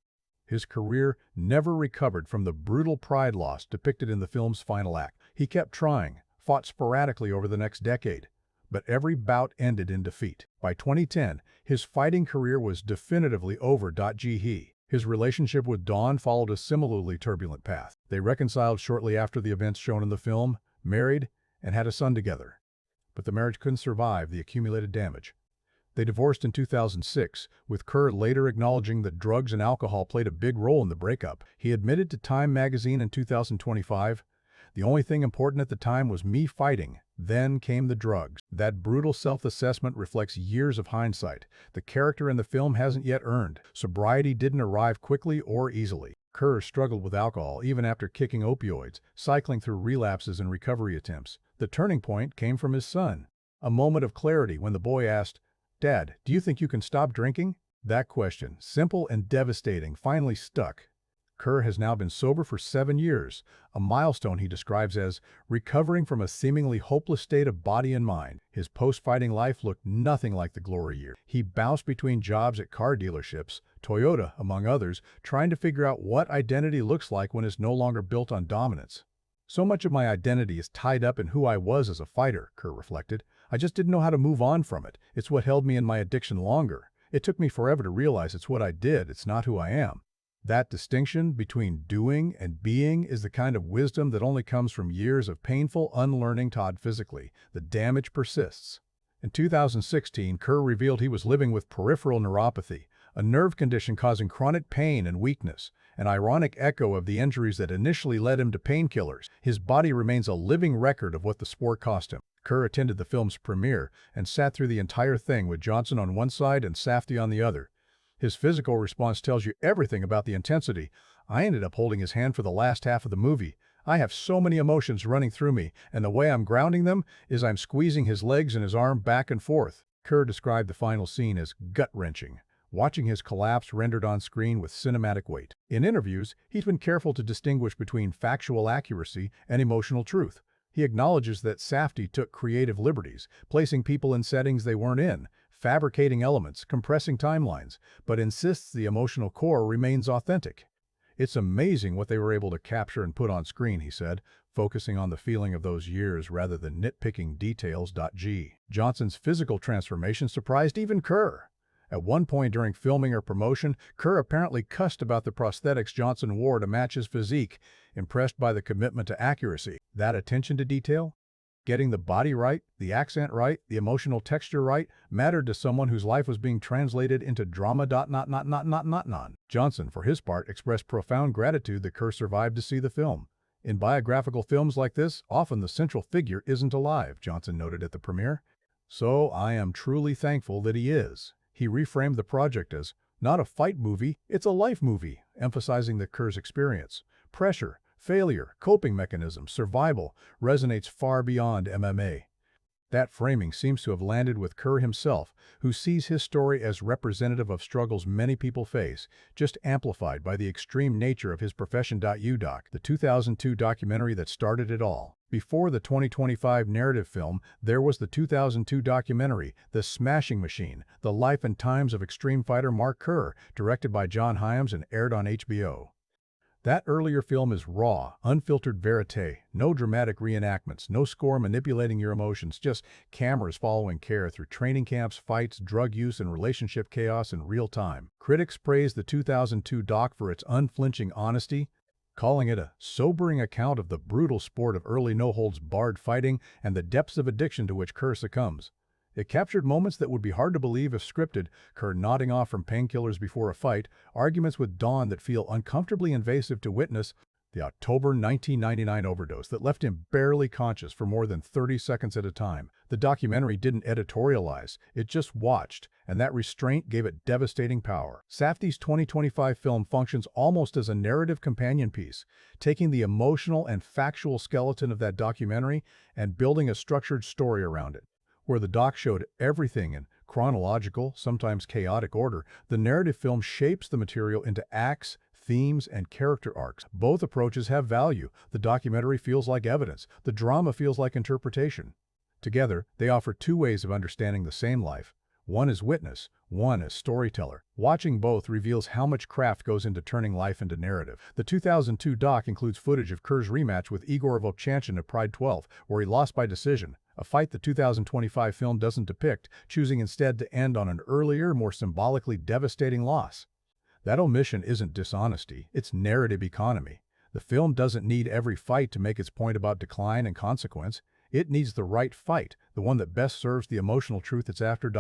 His career never recovered from the brutal pride loss depicted in the film's final act. He kept trying, fought sporadically over the next decade, but every bout ended in defeat. By 2010, his fighting career was definitively over. His relationship with Dawn followed a similarly turbulent path. They reconciled shortly after the events shown in the film, married, and had a son together. But the marriage couldn't survive the accumulated damage. They divorced in 2006, with Kerr later acknowledging that drugs and alcohol played a big role in the breakup. He admitted to Time magazine in 2025, "The only thing important at the time was me fighting, then came the drugs." That brutal self-assessment reflects years of hindsight. The character in the film hasn't yet earned. Sobriety didn't arrive quickly or easily. Kerr struggled with alcohol even after kicking opioids, cycling through relapses and recovery attempts. The turning point came from his son. A moment of clarity when the boy asked, "Dad, do you think you can stop drinking?" That question, simple and devastating, finally stuck. Kerr has now been sober for 7 years, a milestone he describes as recovering from a seemingly hopeless state of body and mind. His post-fighting life looked nothing like the glory years. He bounced between jobs at car dealerships, Toyota among others, trying to figure out what identity looks like when it's no longer built on dominance. So much of my identity is tied up in who I was as a fighter, Kerr reflected. I just didn't know how to move on from it. It's what held me in my addiction longer. It took me forever to realize it's what I did, it's not who I am. That distinction between doing and being is the kind of wisdom that only comes from years of painful unlearning taught physically. The damage persists. In 2016, Kerr revealed he was living with peripheral neuropathy, a nerve condition causing chronic pain and weakness, an ironic echo of the injuries that initially led him to painkillers. His body remains a living record of what the sport cost him. Kerr attended the film's premiere and sat through the entire thing with Johnson on one side and Safdie on the other. His physical response tells you everything about the intensity. I ended up holding his hand for the last half of the movie. I have so many emotions running through me, and the way I'm grounding them is I'm squeezing his legs and his arm back and forth. Kerr described the final scene as gut-wrenching, watching his collapse rendered on screen with cinematic weight. In interviews, he's been careful to distinguish between factual accuracy and emotional truth. He acknowledges that Safdie took creative liberties, placing people in settings they weren't in, fabricating elements, compressing timelines, but insists the emotional core remains authentic. It's amazing what they were able to capture and put on screen, he said, focusing on the feeling of those years rather than nitpicking details. Johnson's physical transformation surprised even Kerr. At one point during filming or promotion, Kerr apparently cussed about the prosthetics Johnson wore to match his physique, impressed by the commitment to accuracy. That attention to detail, getting the body right, the accent right, the emotional texture right, mattered to someone whose life was being translated into drama. Johnson, for his part, expressed profound gratitude that Kerr survived to see the film. In biographical films like this, often the central figure isn't alive, Johnson noted at the premiere. So I am truly thankful that he is. He reframed the project as not a fight movie, it's a life movie, emphasizing that Kerr's experience, pressure, failure, coping mechanisms, survival resonates far beyond MMA. That framing seems to have landed with Kerr himself, who sees his story as representative of struggles many people face, just amplified by the extreme nature of his profession. The 2002 documentary that started it all. Before the 2025 narrative film, there was the 2002 documentary, The Smashing Machine, The Life and Times of Extreme Fighter Mark Kerr, directed by John Hyams and aired on HBO. That earlier film is raw, unfiltered verite, no dramatic reenactments, no score manipulating your emotions, just cameras following Kerr through training camps, fights, drug use, and relationship chaos in real time. Critics praised the 2002 doc for its unflinching honesty, calling it a sobering account of the brutal sport of early no-holds-barred fighting and the depths of addiction to which Kerr succumbs. It captured moments that would be hard to believe if scripted, Kerr nodding off from painkillers before a fight, arguments with Dawn that feel uncomfortably invasive to witness, the October 1999 overdose that left him barely conscious for more than 30 seconds at a time. The documentary didn't editorialize, it just watched, and that restraint gave it devastating power. Safdie's 2025 film functions almost as a narrative companion piece, taking the emotional and factual skeleton of that documentary and building a structured story around it. Where the doc showed everything in chronological, sometimes chaotic order, the narrative film shapes the material into acts, themes, and character arcs. Both approaches have value. The documentary feels like evidence. The drama feels like interpretation. Together, they offer two ways of understanding the same life. One as witness, one as storyteller. Watching both reveals how much craft goes into turning life into narrative. The 2002 doc includes footage of Kerr's rematch with Igor Vovchanchin at Pride 12, where he lost by decision. A fight the 2025 film doesn't depict, choosing instead to end on an earlier, more symbolically devastating loss. That omission isn't dishonesty, it's narrative economy. The film doesn't need every fight to make its point about decline and consequence. It needs the right fight, the one that best serves the emotional truth it's after.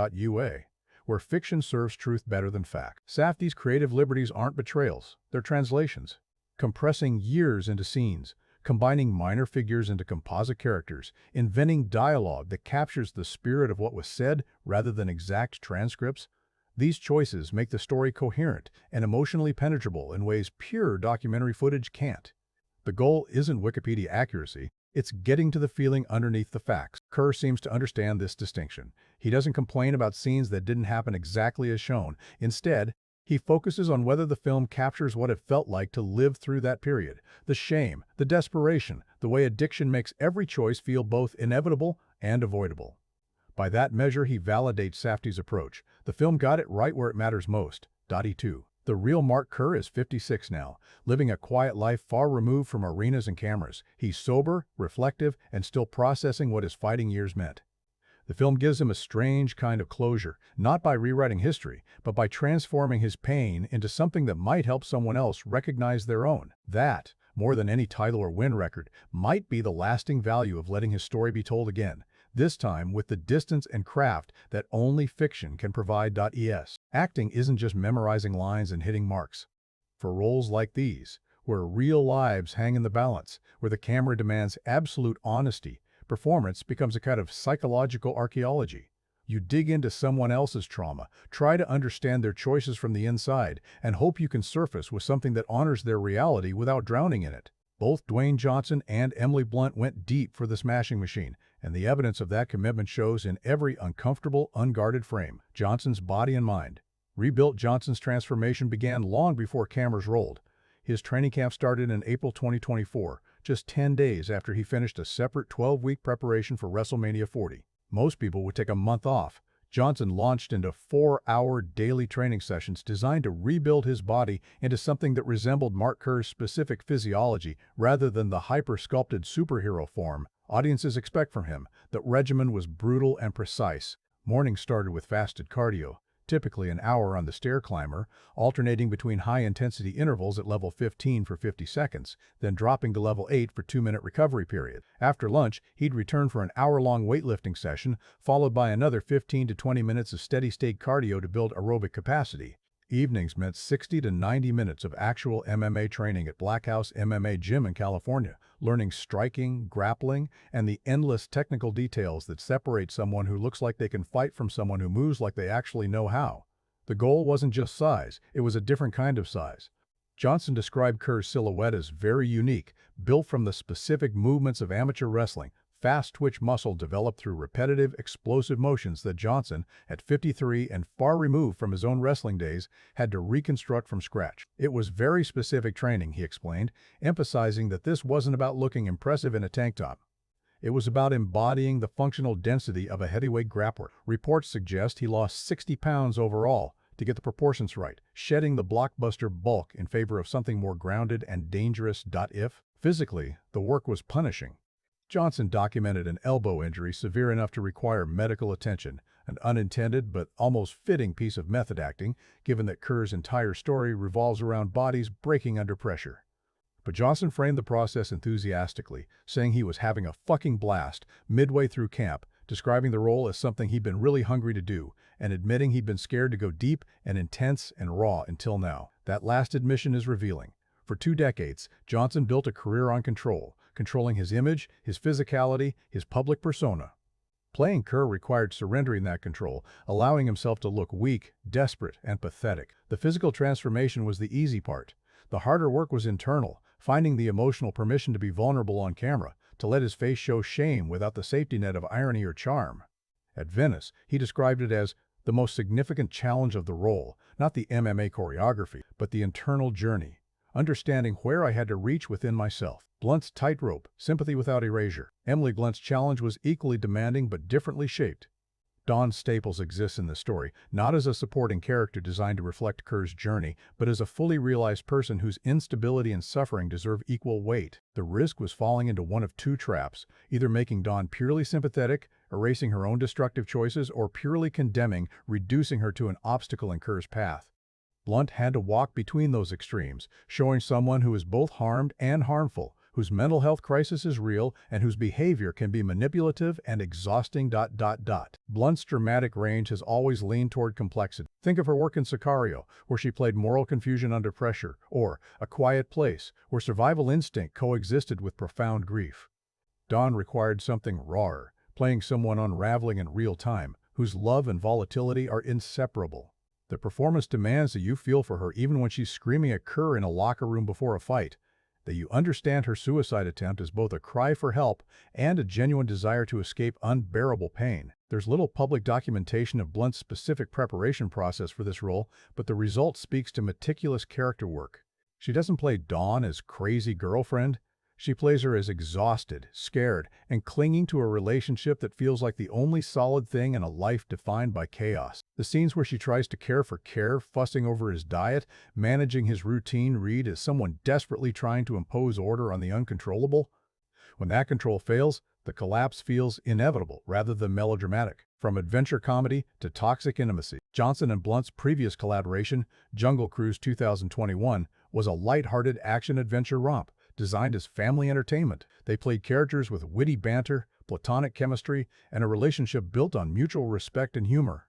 Where fiction serves truth better than fact. Safdie's creative liberties aren't betrayals, they're translations. Compressing years into scenes, combining minor figures into composite characters, inventing dialogue that captures the spirit of what was said rather than exact transcripts. These choices make the story coherent and emotionally penetrable in ways pure documentary footage can't. The goal isn't Wikipedia accuracy, it's getting to the feeling underneath the facts. Kerr seems to understand this distinction. He doesn't complain about scenes that didn't happen exactly as shown. Instead, He focuses on whether the film captures what it felt like to live through that period, the shame, the desperation, the way addiction makes every choice feel both inevitable and avoidable. By that measure, he validates Safdie's approach. The film got it right where it matters most. .E2. The real Mark Kerr is 56 now, living a quiet life far removed from arenas and cameras. He's sober, reflective, and still processing what his fighting years meant. The film gives him a strange kind of closure, not by rewriting history, but by transforming his pain into something that might help someone else recognize their own. That, more than any title or win record, might be the lasting value of letting his story be told again, this time with the distance and craft that only fiction can provide. Es. Acting isn't just memorizing lines and hitting marks. For roles like these, where real lives hang in the balance, where the camera demands absolute honesty, performance becomes a kind of psychological archaeology. You dig into someone else's trauma, try to understand their choices from the inside, and hope you can surface with something that honors their reality without drowning in it. Both Dwayne Johnson and Emily Blunt went deep for the smashing machine, and the evidence of that commitment shows in every uncomfortable, unguarded frame. Johnson's body and mind. Rebuilt Johnson's transformation began long before cameras rolled. His training camp started in April 2024, just 10 days after he finished a separate 12-week preparation for WrestleMania 40. Most people would take a month off. Johnson launched into 4-hour daily training sessions designed to rebuild his body into something that resembled Mark Kerr's specific physiology rather than the hyper-sculpted superhero form audiences expect from him. The regimen was brutal and precise. Mornings started with fasted cardio, typically an hour on the stair climber, alternating between high-intensity intervals at level 15 for 50 seconds, then dropping to level 8 for 2-minute recovery period. After lunch, he'd return for an hour-long weightlifting session, followed by another 15 to 20 minutes of steady-state cardio to build aerobic capacity. Evenings meant 60 to 90 minutes of actual MMA training at Black House MMA Gym in California, learning striking, grappling, and the endless technical details that separate someone who looks like they can fight from someone who moves like they actually know how. The goal wasn't just size, it was a different kind of size. Johnson described Kerr's silhouette as very unique, built from the specific movements of amateur wrestling, fast-twitch muscle developed through repetitive, explosive motions that Johnson, at 53 and far removed from his own wrestling days, had to reconstruct from scratch. It was very specific training, he explained, emphasizing that this wasn't about looking impressive in a tank top. It was about embodying the functional density of a heavyweight grappler. Reports suggest he lost 60 pounds overall to get the proportions right, shedding the blockbuster bulk in favor of something more grounded and dangerous. If physically, the work was punishing. Johnson documented an elbow injury severe enough to require medical attention, an unintended but almost fitting piece of method acting, given that Kerr's entire story revolves around bodies breaking under pressure. But Johnson framed the process enthusiastically, saying he was having a fucking blast midway through camp, describing the role as something he'd been really hungry to do, and admitting he'd been scared to go deep and intense and raw until now. That last admission is revealing. For 2 decades, Johnson built a career on control, controlling his image, his physicality, his public persona. Playing Kerr required surrendering that control, allowing himself to look weak, desperate, and pathetic. The physical transformation was the easy part. The harder work was internal, finding the emotional permission to be vulnerable on camera, to let his face show shame without the safety net of irony or charm. At Venice, he described it as the most significant challenge of the role, not the MMA choreography, but the internal journey, understanding where I had to reach within myself. Blunt's tightrope, sympathy without erasure. Emily Blunt's challenge was equally demanding but differently shaped. Dawn Staples exists in the story, not as a supporting character designed to reflect Kerr's journey, but as a fully realized person whose instability and suffering deserve equal weight. The risk was falling into one of 2 traps, either making Dawn purely sympathetic, erasing her own destructive choices, or purely condemning, reducing her to an obstacle in Kerr's path. Blunt had to walk between those extremes, showing someone who is both harmed and harmful, whose mental health crisis is real, and whose behavior can be manipulative and exhausting. Blunt's dramatic range has always leaned toward complexity. Think of her work in Sicario, where she played moral confusion under pressure, or A Quiet Place, where survival instinct coexisted with profound grief. Dawn required something rawer, playing someone unraveling in real time, whose love and volatility are inseparable. The performance demands that you feel for her even when she's screaming at Kerr in a locker room before a fight, that you understand her suicide attempt as both a cry for help and a genuine desire to escape unbearable pain. There's little public documentation of Blunt's specific preparation process for this role, but the result speaks to meticulous character work. She doesn't play Dawn as crazy girlfriend. She plays her as exhausted, scared, and clinging to a relationship that feels like the only solid thing in a life defined by chaos. The scenes where she tries to care for Kerr, fussing over his diet, managing his routine, read as someone desperately trying to impose order on the uncontrollable. When that control fails, the collapse feels inevitable rather than melodramatic. From adventure comedy to toxic intimacy, Johnson and Blunt's previous collaboration, Jungle Cruise 2021, was a light-hearted action-adventure romp designed as family entertainment. They played characters with witty banter, platonic chemistry, and a relationship built on mutual respect and humor.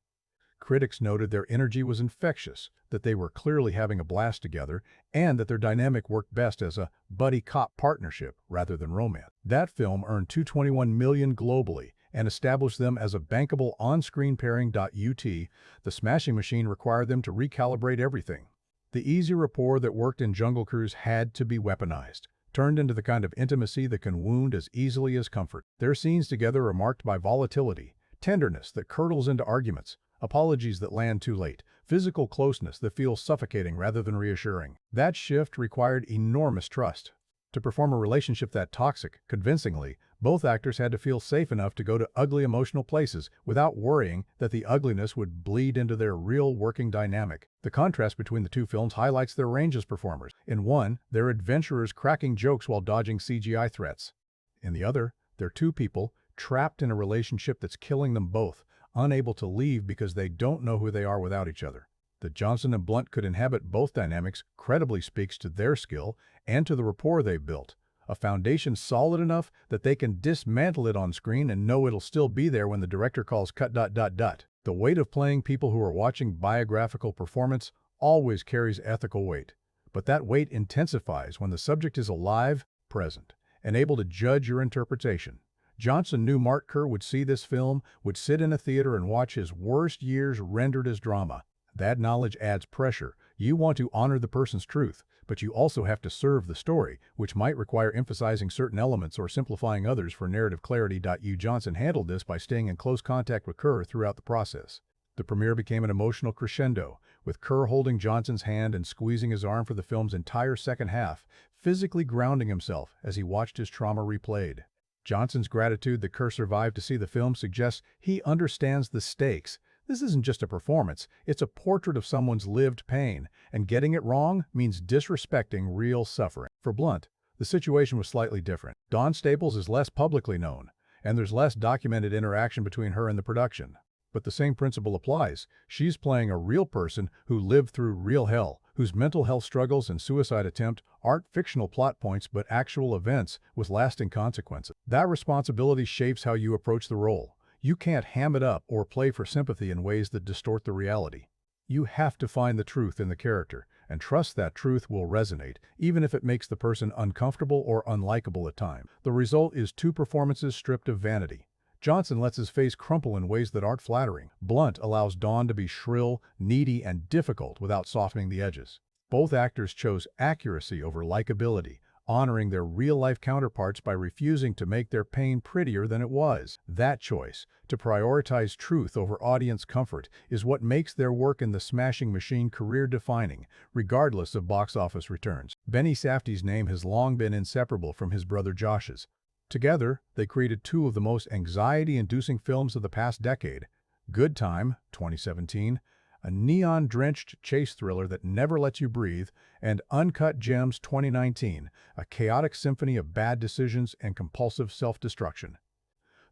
Critics noted their energy was infectious, that they were clearly having a blast together, and that their dynamic worked best as a buddy cop partnership rather than romance. That film earned $221 million globally and established them as a bankable on-screen pairing. The Smashing Machine required them to recalibrate everything. The easy rapport that worked in Jungle Cruise had to be weaponized, turned into the kind of intimacy that can wound as easily as comfort. Their scenes together are marked by volatility, tenderness that curdles into arguments, apologies that land too late, physical closeness that feels suffocating rather than reassuring. That shift required enormous trust. To perform a relationship that toxic, convincingly, both actors had to feel safe enough to go to ugly emotional places without worrying that the ugliness would bleed into their real working dynamic. The contrast between the two films highlights their range as performers. In one, they're adventurers cracking jokes while dodging CGI threats. In the other, they're two people trapped in a relationship that's killing them both, unable to leave because they don't know who they are without each other. That Johnson and Blunt could inhabit both dynamics credibly speaks to their skill and to the rapport they've built, a foundation solid enough that they can dismantle it on screen and know it'll still be there when the director calls cut. The weight of playing people who are watching biographical performance always carries ethical weight, but that weight intensifies when the subject is alive, present, and able to judge your interpretation. Johnson knew Mark Kerr would see this film, would sit in a theater and watch his worst years rendered as drama. That knowledge adds pressure. You want to honor the person's truth, but you also have to serve the story, which might require emphasizing certain elements or simplifying others for narrative clarity. Johnson handled this by staying in close contact with Kerr throughout the process. The premiere became an emotional crescendo, with Kerr holding Johnson's hand and squeezing his arm for the film's entire second half, physically grounding himself as he watched his trauma replayed. Johnson's gratitude that Kerr survived to see the film suggests he understands the stakes. This isn't just a performance, it's a portrait of someone's lived pain, and getting it wrong means disrespecting real suffering. For Blunt, the situation was slightly different. Dawn Staples is less publicly known, and there's less documented interaction between her and the production. But the same principle applies. She's playing a real person who lived through real hell, whose mental health struggles and suicide attempt aren't fictional plot points but actual events with lasting consequences. That responsibility shapes how you approach the role. You can't ham it up or play for sympathy in ways that distort the reality. You have to find the truth in the character and trust that truth will resonate, even if it makes the person uncomfortable or unlikable at times. The result is two performances stripped of vanity. Johnson lets his face crumple in ways that aren't flattering. Blunt allows Dawn to be shrill, needy, and difficult without softening the edges. Both actors chose accuracy over likability, honoring their real-life counterparts by refusing to make their pain prettier than it was. That choice, to prioritize truth over audience comfort, is what makes their work in the Smashing Machine career-defining, regardless of box office returns. Benny Safdie's name has long been inseparable from his brother Josh's. Together, they created two of the most anxiety-inducing films of the past decade, Good Time, 2017, a neon-drenched chase thriller that never lets you breathe, and Uncut Gems 2019, a chaotic symphony of bad decisions and compulsive self-destruction.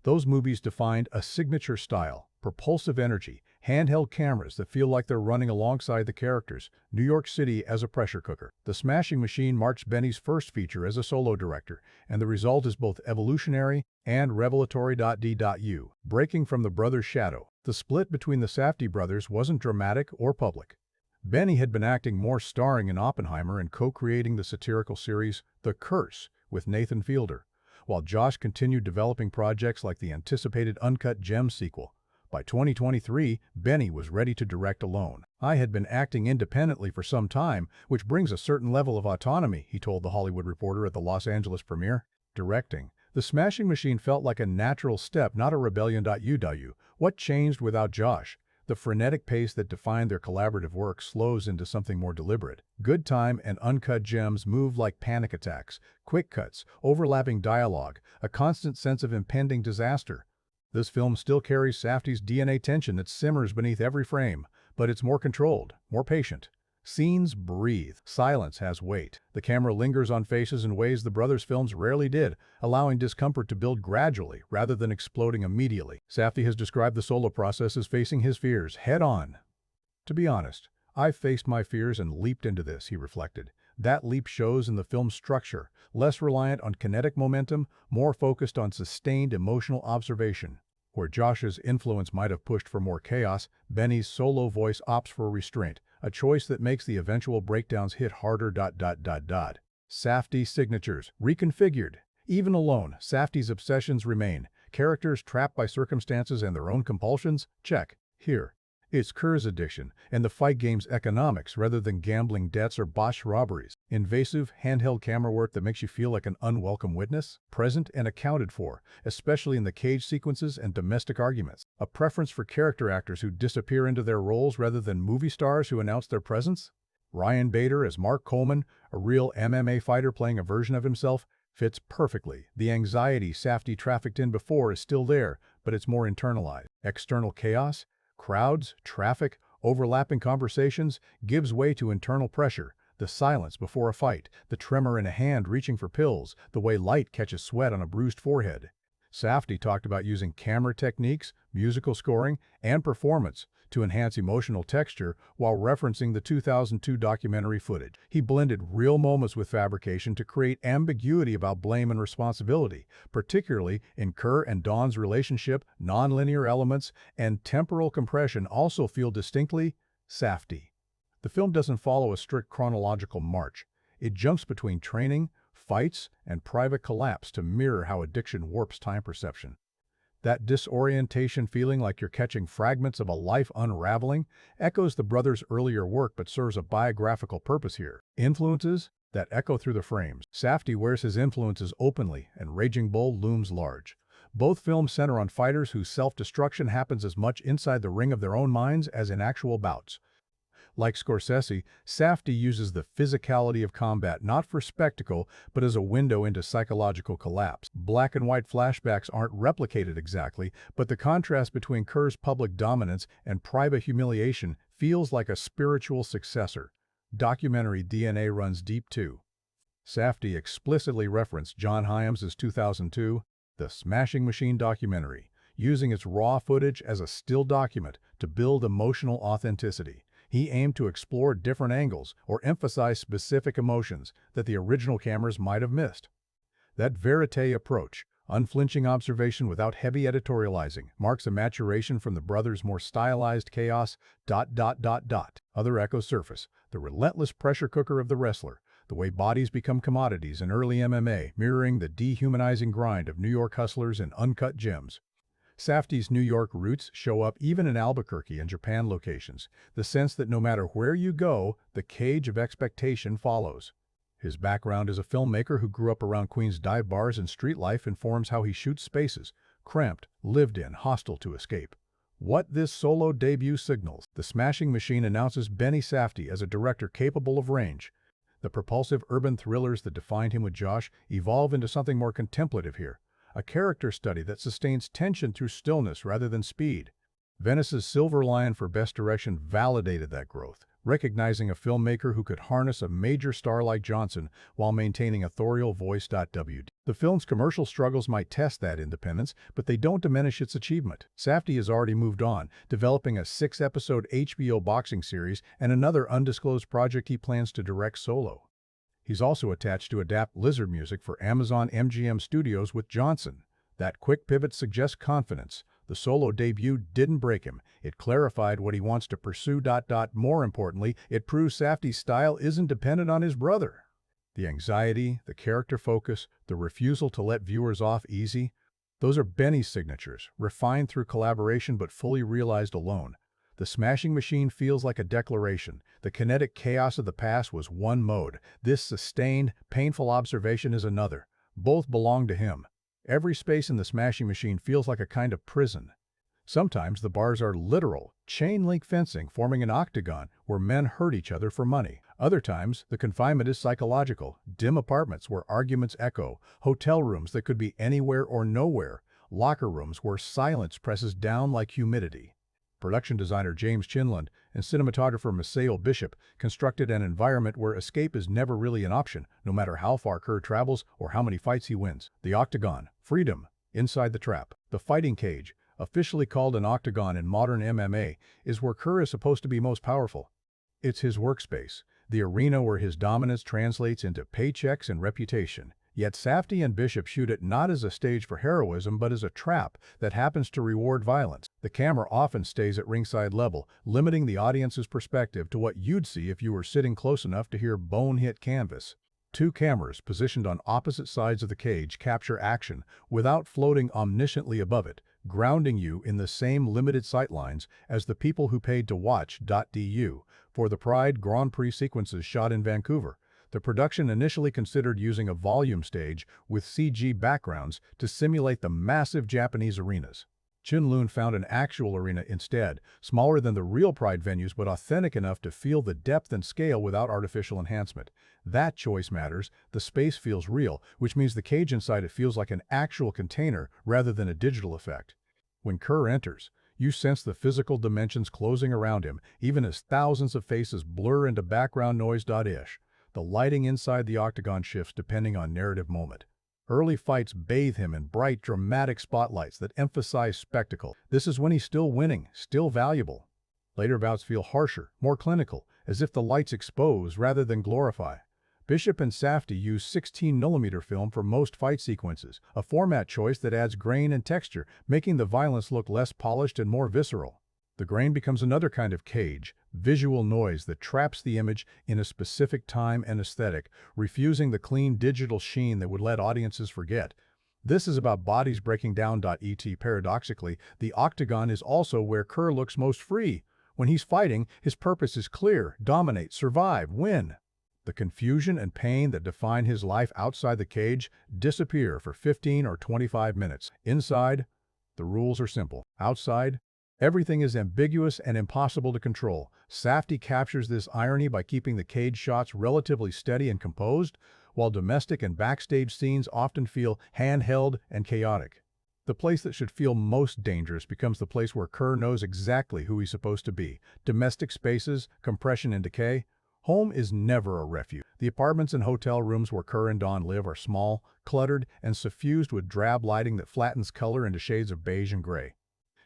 Those movies defined a signature style, propulsive energy, handheld cameras that feel like they're running alongside the characters, New York City as a pressure cooker. The Smashing Machine marks Benny's first feature as a solo director, and the result is both evolutionary and revelatory. Breaking from the brothers' shadow, the split between the Safdie brothers wasn't dramatic or public. Benny had been acting more starring in Oppenheimer and co-creating the satirical series The Curse with Nathan Fielder, while Josh continued developing projects like the anticipated Uncut Gems sequel. By 2023, Benny was ready to direct alone. "I had been acting independently for some time, which brings a certain level of autonomy," he told The Hollywood Reporter at the Los Angeles premiere. Directing, The smashing machine felt like a natural step, not a rebellion. What changed without Josh? The frenetic pace that defined their collaborative work slows into something more deliberate. Good time and uncut gems move like panic attacks, quick cuts, overlapping dialogue, a constant sense of impending disaster. This film still carries Safdie's DNA tension that simmers beneath every frame, but it's more controlled, more patient. Scenes breathe. Silence has weight. The camera lingers on faces in ways the brothers' films rarely did, allowing discomfort to build gradually rather than exploding immediately. Safdie has described the solo process as facing his fears head-on. To be honest, I've faced my fears and leaped into this, he reflected. That leap shows in the film's structure, less reliant on kinetic momentum, more focused on sustained emotional observation. Where Josh's influence might have pushed for more chaos, Benny's solo voice opts for restraint, a choice that makes the eventual breakdowns hit harder. Safdie signatures, reconfigured. Even alone, Safdie's obsessions remain. Characters trapped by circumstances and their own compulsions? Check. Here. It's Kerr's addiction, and the fight game's economics rather than gambling debts or botched robberies. Invasive, handheld camera work that makes you feel like an unwelcome witness? Present and accounted for, especially in the cage sequences and domestic arguments. A preference for character actors who disappear into their roles rather than movie stars who announce their presence? Ryan Bader as Mark Coleman, a real MMA fighter playing a version of himself, fits perfectly. The anxiety Safdie trafficked in before is still there, but it's more internalized. External chaos? Crowds, traffic, overlapping conversations gives way to internal pressure, the silence before a fight, the tremor in a hand reaching for pills, the way light catches sweat on a bruised forehead. Safdie talked about using camera techniques, musical scoring, and performance to enhance emotional texture while referencing the 2002 documentary footage. He blended real moments with fabrication to create ambiguity about blame and responsibility, particularly in Kerr and Dawn's relationship. Nonlinear elements and temporal compression also feel distinctly Safdie. The film doesn't follow a strict chronological march. It jumps between training, fights, and private collapse to mirror how addiction warps time perception. That disorientation feeling like you're catching fragments of a life unraveling echoes the brothers' earlier work but serves a biographical purpose here. Influences that echo through the frames. Safdie wears his influences openly, and Raging Bull looms large. Both films center on fighters whose self-destruction happens as much inside the ring of their own minds as in actual bouts. Like Scorsese, Safdie uses the physicality of combat not for spectacle, but as a window into psychological collapse. Black and white flashbacks aren't replicated exactly, but the contrast between Kerr's public dominance and private humiliation feels like a spiritual successor. Documentary DNA runs deep too. Safdie explicitly referenced John Hyams's 2002 The Smashing Machine documentary, using its raw footage as a still document to build emotional authenticity. He aimed to explore different angles or emphasize specific emotions that the original cameras might have missed. That verite approach, unflinching observation without heavy editorializing, marks a maturation from the brothers' more stylized chaos. Other echoes surface, the relentless pressure cooker of the wrestler, the way bodies become commodities in early MMA, mirroring the dehumanizing grind of New York hustlers and uncut gems. Safdie's New York roots show up even in Albuquerque and Japan locations, the sense that no matter where you go, the cage of expectation follows. His background as a filmmaker who grew up around Queens dive bars and street life informs how he shoots spaces, cramped, lived in, hostile to escape. What this solo debut signals. The Smashing Machine announces Benny Safdie as a director capable of range. The propulsive urban thrillers that defined him with Josh evolve into something more contemplative here. A character study that sustains tension through stillness rather than speed. Venice's Silver Lion for Best Direction validated that growth, recognizing a filmmaker who could harness a major star like Johnson while maintaining authorial voice. The film's commercial struggles might test that independence, but they don't diminish its achievement. Safdie has already moved on, developing a 6-episode HBO boxing series and another undisclosed project he plans to direct solo. He's also attached to adapt Lizard music for Amazon MGM Studios with Johnson. That quick pivot suggests confidence. The solo debut didn't break him. It clarified what he wants to pursue. More importantly, it proves Safdie's style isn't dependent on his brother. The anxiety, the character focus, the refusal to let viewers off easy, those are Benny's signatures, refined through collaboration but fully realized alone. The Smashing Machine feels like a declaration. The kinetic chaos of the past was one mode. This sustained, painful observation is another. Both belong to him. Every space in the smashing machine feels like a kind of prison. Sometimes the bars are literal, chain-link fencing forming an octagon where men hurt each other for money. Other times, the confinement is psychological, dim apartments where arguments echo, hotel rooms that could be anywhere or nowhere, locker rooms where silence presses down like humidity. Production designer James Chinland and cinematographer Maceo Bishop constructed an environment where escape is never really an option, no matter how far Kerr travels or how many fights he wins. The octagon, freedom, inside the trap. The fighting cage, officially called an octagon in modern MMA, is where Kerr is supposed to be most powerful. It's his workspace, the arena where his dominance translates into paychecks and reputation. Yet Safdie and Bishop shoot it not as a stage for heroism but as a trap that happens to reward violence. The camera often stays at ringside level, limiting the audience's perspective to what you'd see if you were sitting close enough to hear bone hit canvas. Two cameras positioned on opposite sides of the cage capture action without floating omnisciently above it, grounding you in the same limited sightlines as the people who paid to watch. Du for the Pride Grand Prix sequences shot in Vancouver. The production initially considered using a volume stage with CG backgrounds to simulate the massive Japanese arenas. Chinland found an actual arena instead, smaller than the real Pride venues but authentic enough to feel the depth and scale without artificial enhancement. That choice matters. The space feels real, which means the cage inside it feels like an actual container rather than a digital effect. When Kerr enters, you sense the physical dimensions closing around him, even as thousands of faces blur into background noise. Ish. The lighting inside the octagon shifts depending on narrative moment. Early fights bathe him in bright, dramatic spotlights that emphasize spectacle. This is when he's still winning, still valuable. Later bouts feel harsher, more clinical, as if the lights expose rather than glorify. Bishop and Safdie use 16mm film for most fight sequences, a format choice that adds grain and texture, making the violence look less polished and more visceral. The grain becomes another kind of cage, visual noise that traps the image in a specific time and aesthetic, refusing the clean digital sheen that would let audiences forget. This is about bodies breaking down. Paradoxically, the octagon is also where Kerr looks most free. When he's fighting, his purpose is clear: dominate, survive, win. The confusion and pain that define his life outside the cage disappear for 15 or 25 minutes. Inside, the rules are simple. Outside, everything is ambiguous and impossible to control. Safdie captures this irony by keeping the cage shots relatively steady and composed, while domestic and backstage scenes often feel handheld and chaotic. The place that should feel most dangerous becomes the place where Kerr knows exactly who he's supposed to be. Domestic spaces, compression and decay. Home is never a refuge. The apartments and hotel rooms where Kerr and Dawn live are small, cluttered, and suffused with drab lighting that flattens color into shades of beige and gray.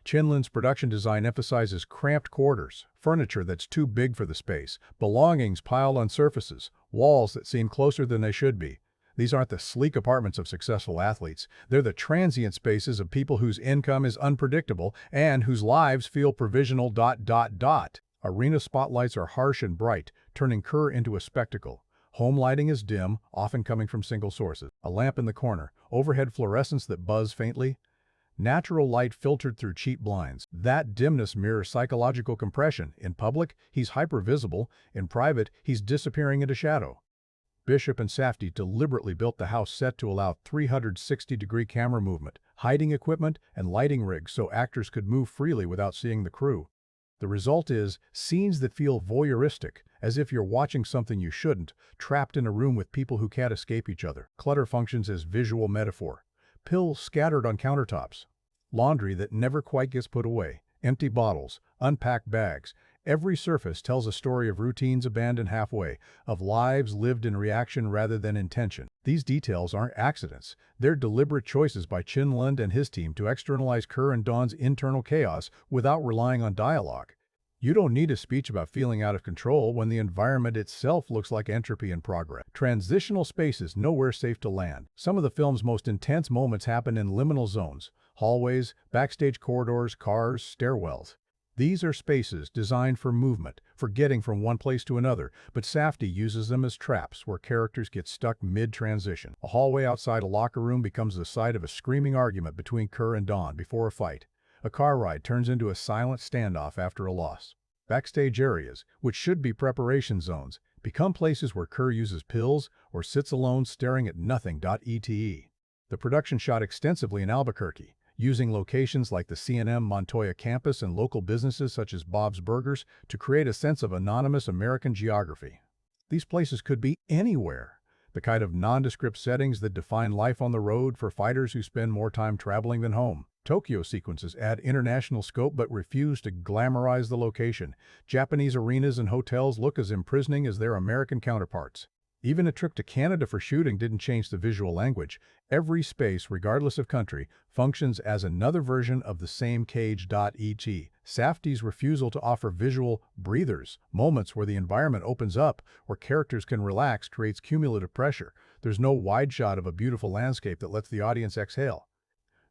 Chinland's production design emphasizes cramped quarters, furniture that's too big for the space, belongings piled on surfaces, walls that seem closer than they should be. These aren't the sleek apartments of successful athletes. They're the transient spaces of people whose income is unpredictable and whose lives feel provisional. Arena spotlights are harsh and bright, turning Kerr into a spectacle. Home lighting is dim, often coming from single sources. A lamp in the corner, overhead fluorescents that buzz faintly. Natural light filtered through cheap blinds. That dimness mirrors psychological compression. In public, he's hypervisible. In private, he's disappearing into shadow. Bishop and Safdie deliberately built the house set to allow 360-degree camera movement, hiding equipment, and lighting rigs so actors could move freely without seeing the crew. The result is scenes that feel voyeuristic, as if you're watching something you shouldn't, trapped in a room with people who can't escape each other. Clutter functions as visual metaphor. Pills scattered on countertops. Laundry that never quite gets put away. Empty bottles, unpacked bags. Every surface tells a story of routines abandoned halfway, of lives lived in reaction rather than intention. These details aren't accidents. They're deliberate choices by Chinland and his team to externalize Kerr and Dawn's internal chaos without relying on dialogue. You don't need a speech about feeling out of control when the environment itself looks like entropy and progress. Transitional spaces nowhere safe to land. Some of the film's most intense moments happen in liminal zones: hallways, backstage corridors, cars, stairwells. These are spaces designed for movement, for getting from one place to another, but Safdie uses them as traps where characters get stuck mid-transition. A hallway outside a locker room becomes the site of a screaming argument between Kerr and Dawn before a fight. A car ride turns into a silent standoff after a loss. Backstage areas, which should be preparation zones, become places where Kerr uses pills or sits alone staring at nothing. Ete. The production shot extensively in Albuquerque, using locations like the C&M Montoya campus and local businesses such as Bob's Burgers to create a sense of anonymous American geography. These places could be anywhere, the kind of nondescript settings that define life on the road for fighters who spend more time traveling than home. Tokyo sequences add international scope but refuse to glamorize the location. Japanese arenas and hotels look as imprisoning as their American counterparts. Even a trip to Canada for shooting didn't change the visual language. Every space, regardless of country, functions as another version of the same cage. E.t. Safdie's refusal to offer visual breathers, moments where the environment opens up, where characters can relax, creates cumulative pressure. There's no wide shot of a beautiful landscape that lets the audience exhale.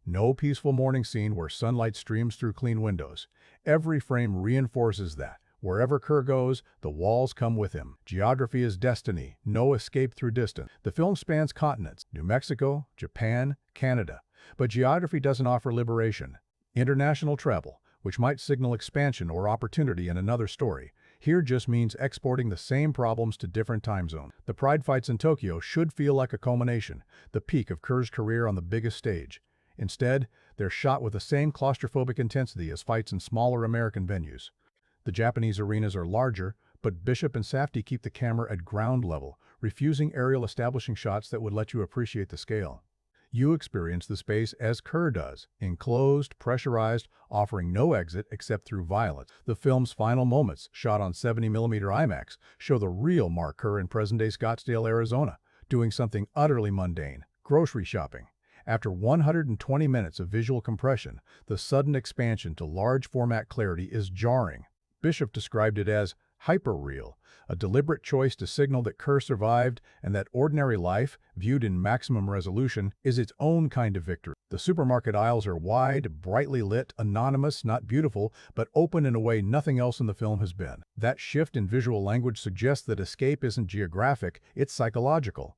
No peaceful morning scene where sunlight streams through clean windows. Every frame reinforces that. Wherever Kerr goes, the walls come with him. Geography is destiny, no escape through distance. The film spans continents, New Mexico, Japan, Canada. But geography doesn't offer liberation. International travel, which might signal expansion or opportunity in another story, here just means exporting the same problems to different time zones. The pride fights in Tokyo should feel like a culmination, the peak of Kerr's career on the biggest stage. Instead, they're shot with the same claustrophobic intensity as fights in smaller American venues. The Japanese arenas are larger, but Bishop and Safdie keep the camera at ground level, refusing aerial establishing shots that would let you appreciate the scale. You experience the space as Kerr does, enclosed, pressurized, offering no exit except through violence. The film's final moments, shot on 70mm IMAX, show the real Mark Kerr in present-day Scottsdale, Arizona, doing something utterly mundane, grocery shopping. After 120 minutes of visual compression, the sudden expansion to large-format clarity is jarring. Bishop described it as hyper-real, a deliberate choice to signal that Kerr survived and that ordinary life, viewed in maximum resolution, is its own kind of victory. The supermarket aisles are wide, brightly lit, anonymous, not beautiful, but open in a way nothing else in the film has been. That shift in visual language suggests that escape isn't geographic, it's psychological.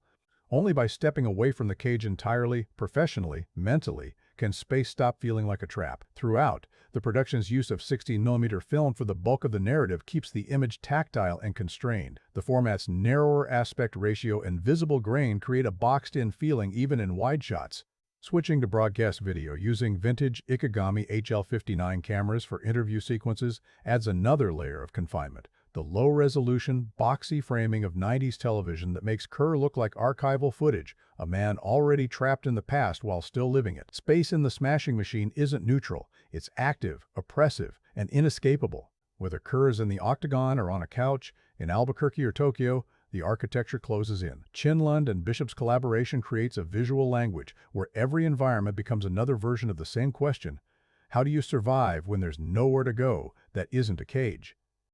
Only by stepping away from the cage entirely, professionally, mentally, can space stop feeling like a trap. Throughout, the production's use of 16mm film for the bulk of the narrative keeps the image tactile and constrained. The format's narrower aspect ratio and visible grain create a boxed-in feeling even in wide shots. Switching to broadcast video using vintage Ikegami HL59 cameras for interview sequences adds another layer of confinement. The low-resolution, boxy framing of 90s television that makes Kerr look like archival footage, a man already trapped in the past while still living it. Space in the smashing machine isn't neutral, it's active, oppressive, and inescapable. Whether Kerr is in the octagon or on a couch, in Albuquerque or Tokyo, the architecture closes in. Chinlund and Bishop's collaboration creates a visual language where every environment becomes another version of the same question: how do you survive when there's nowhere to go that isn't a cage?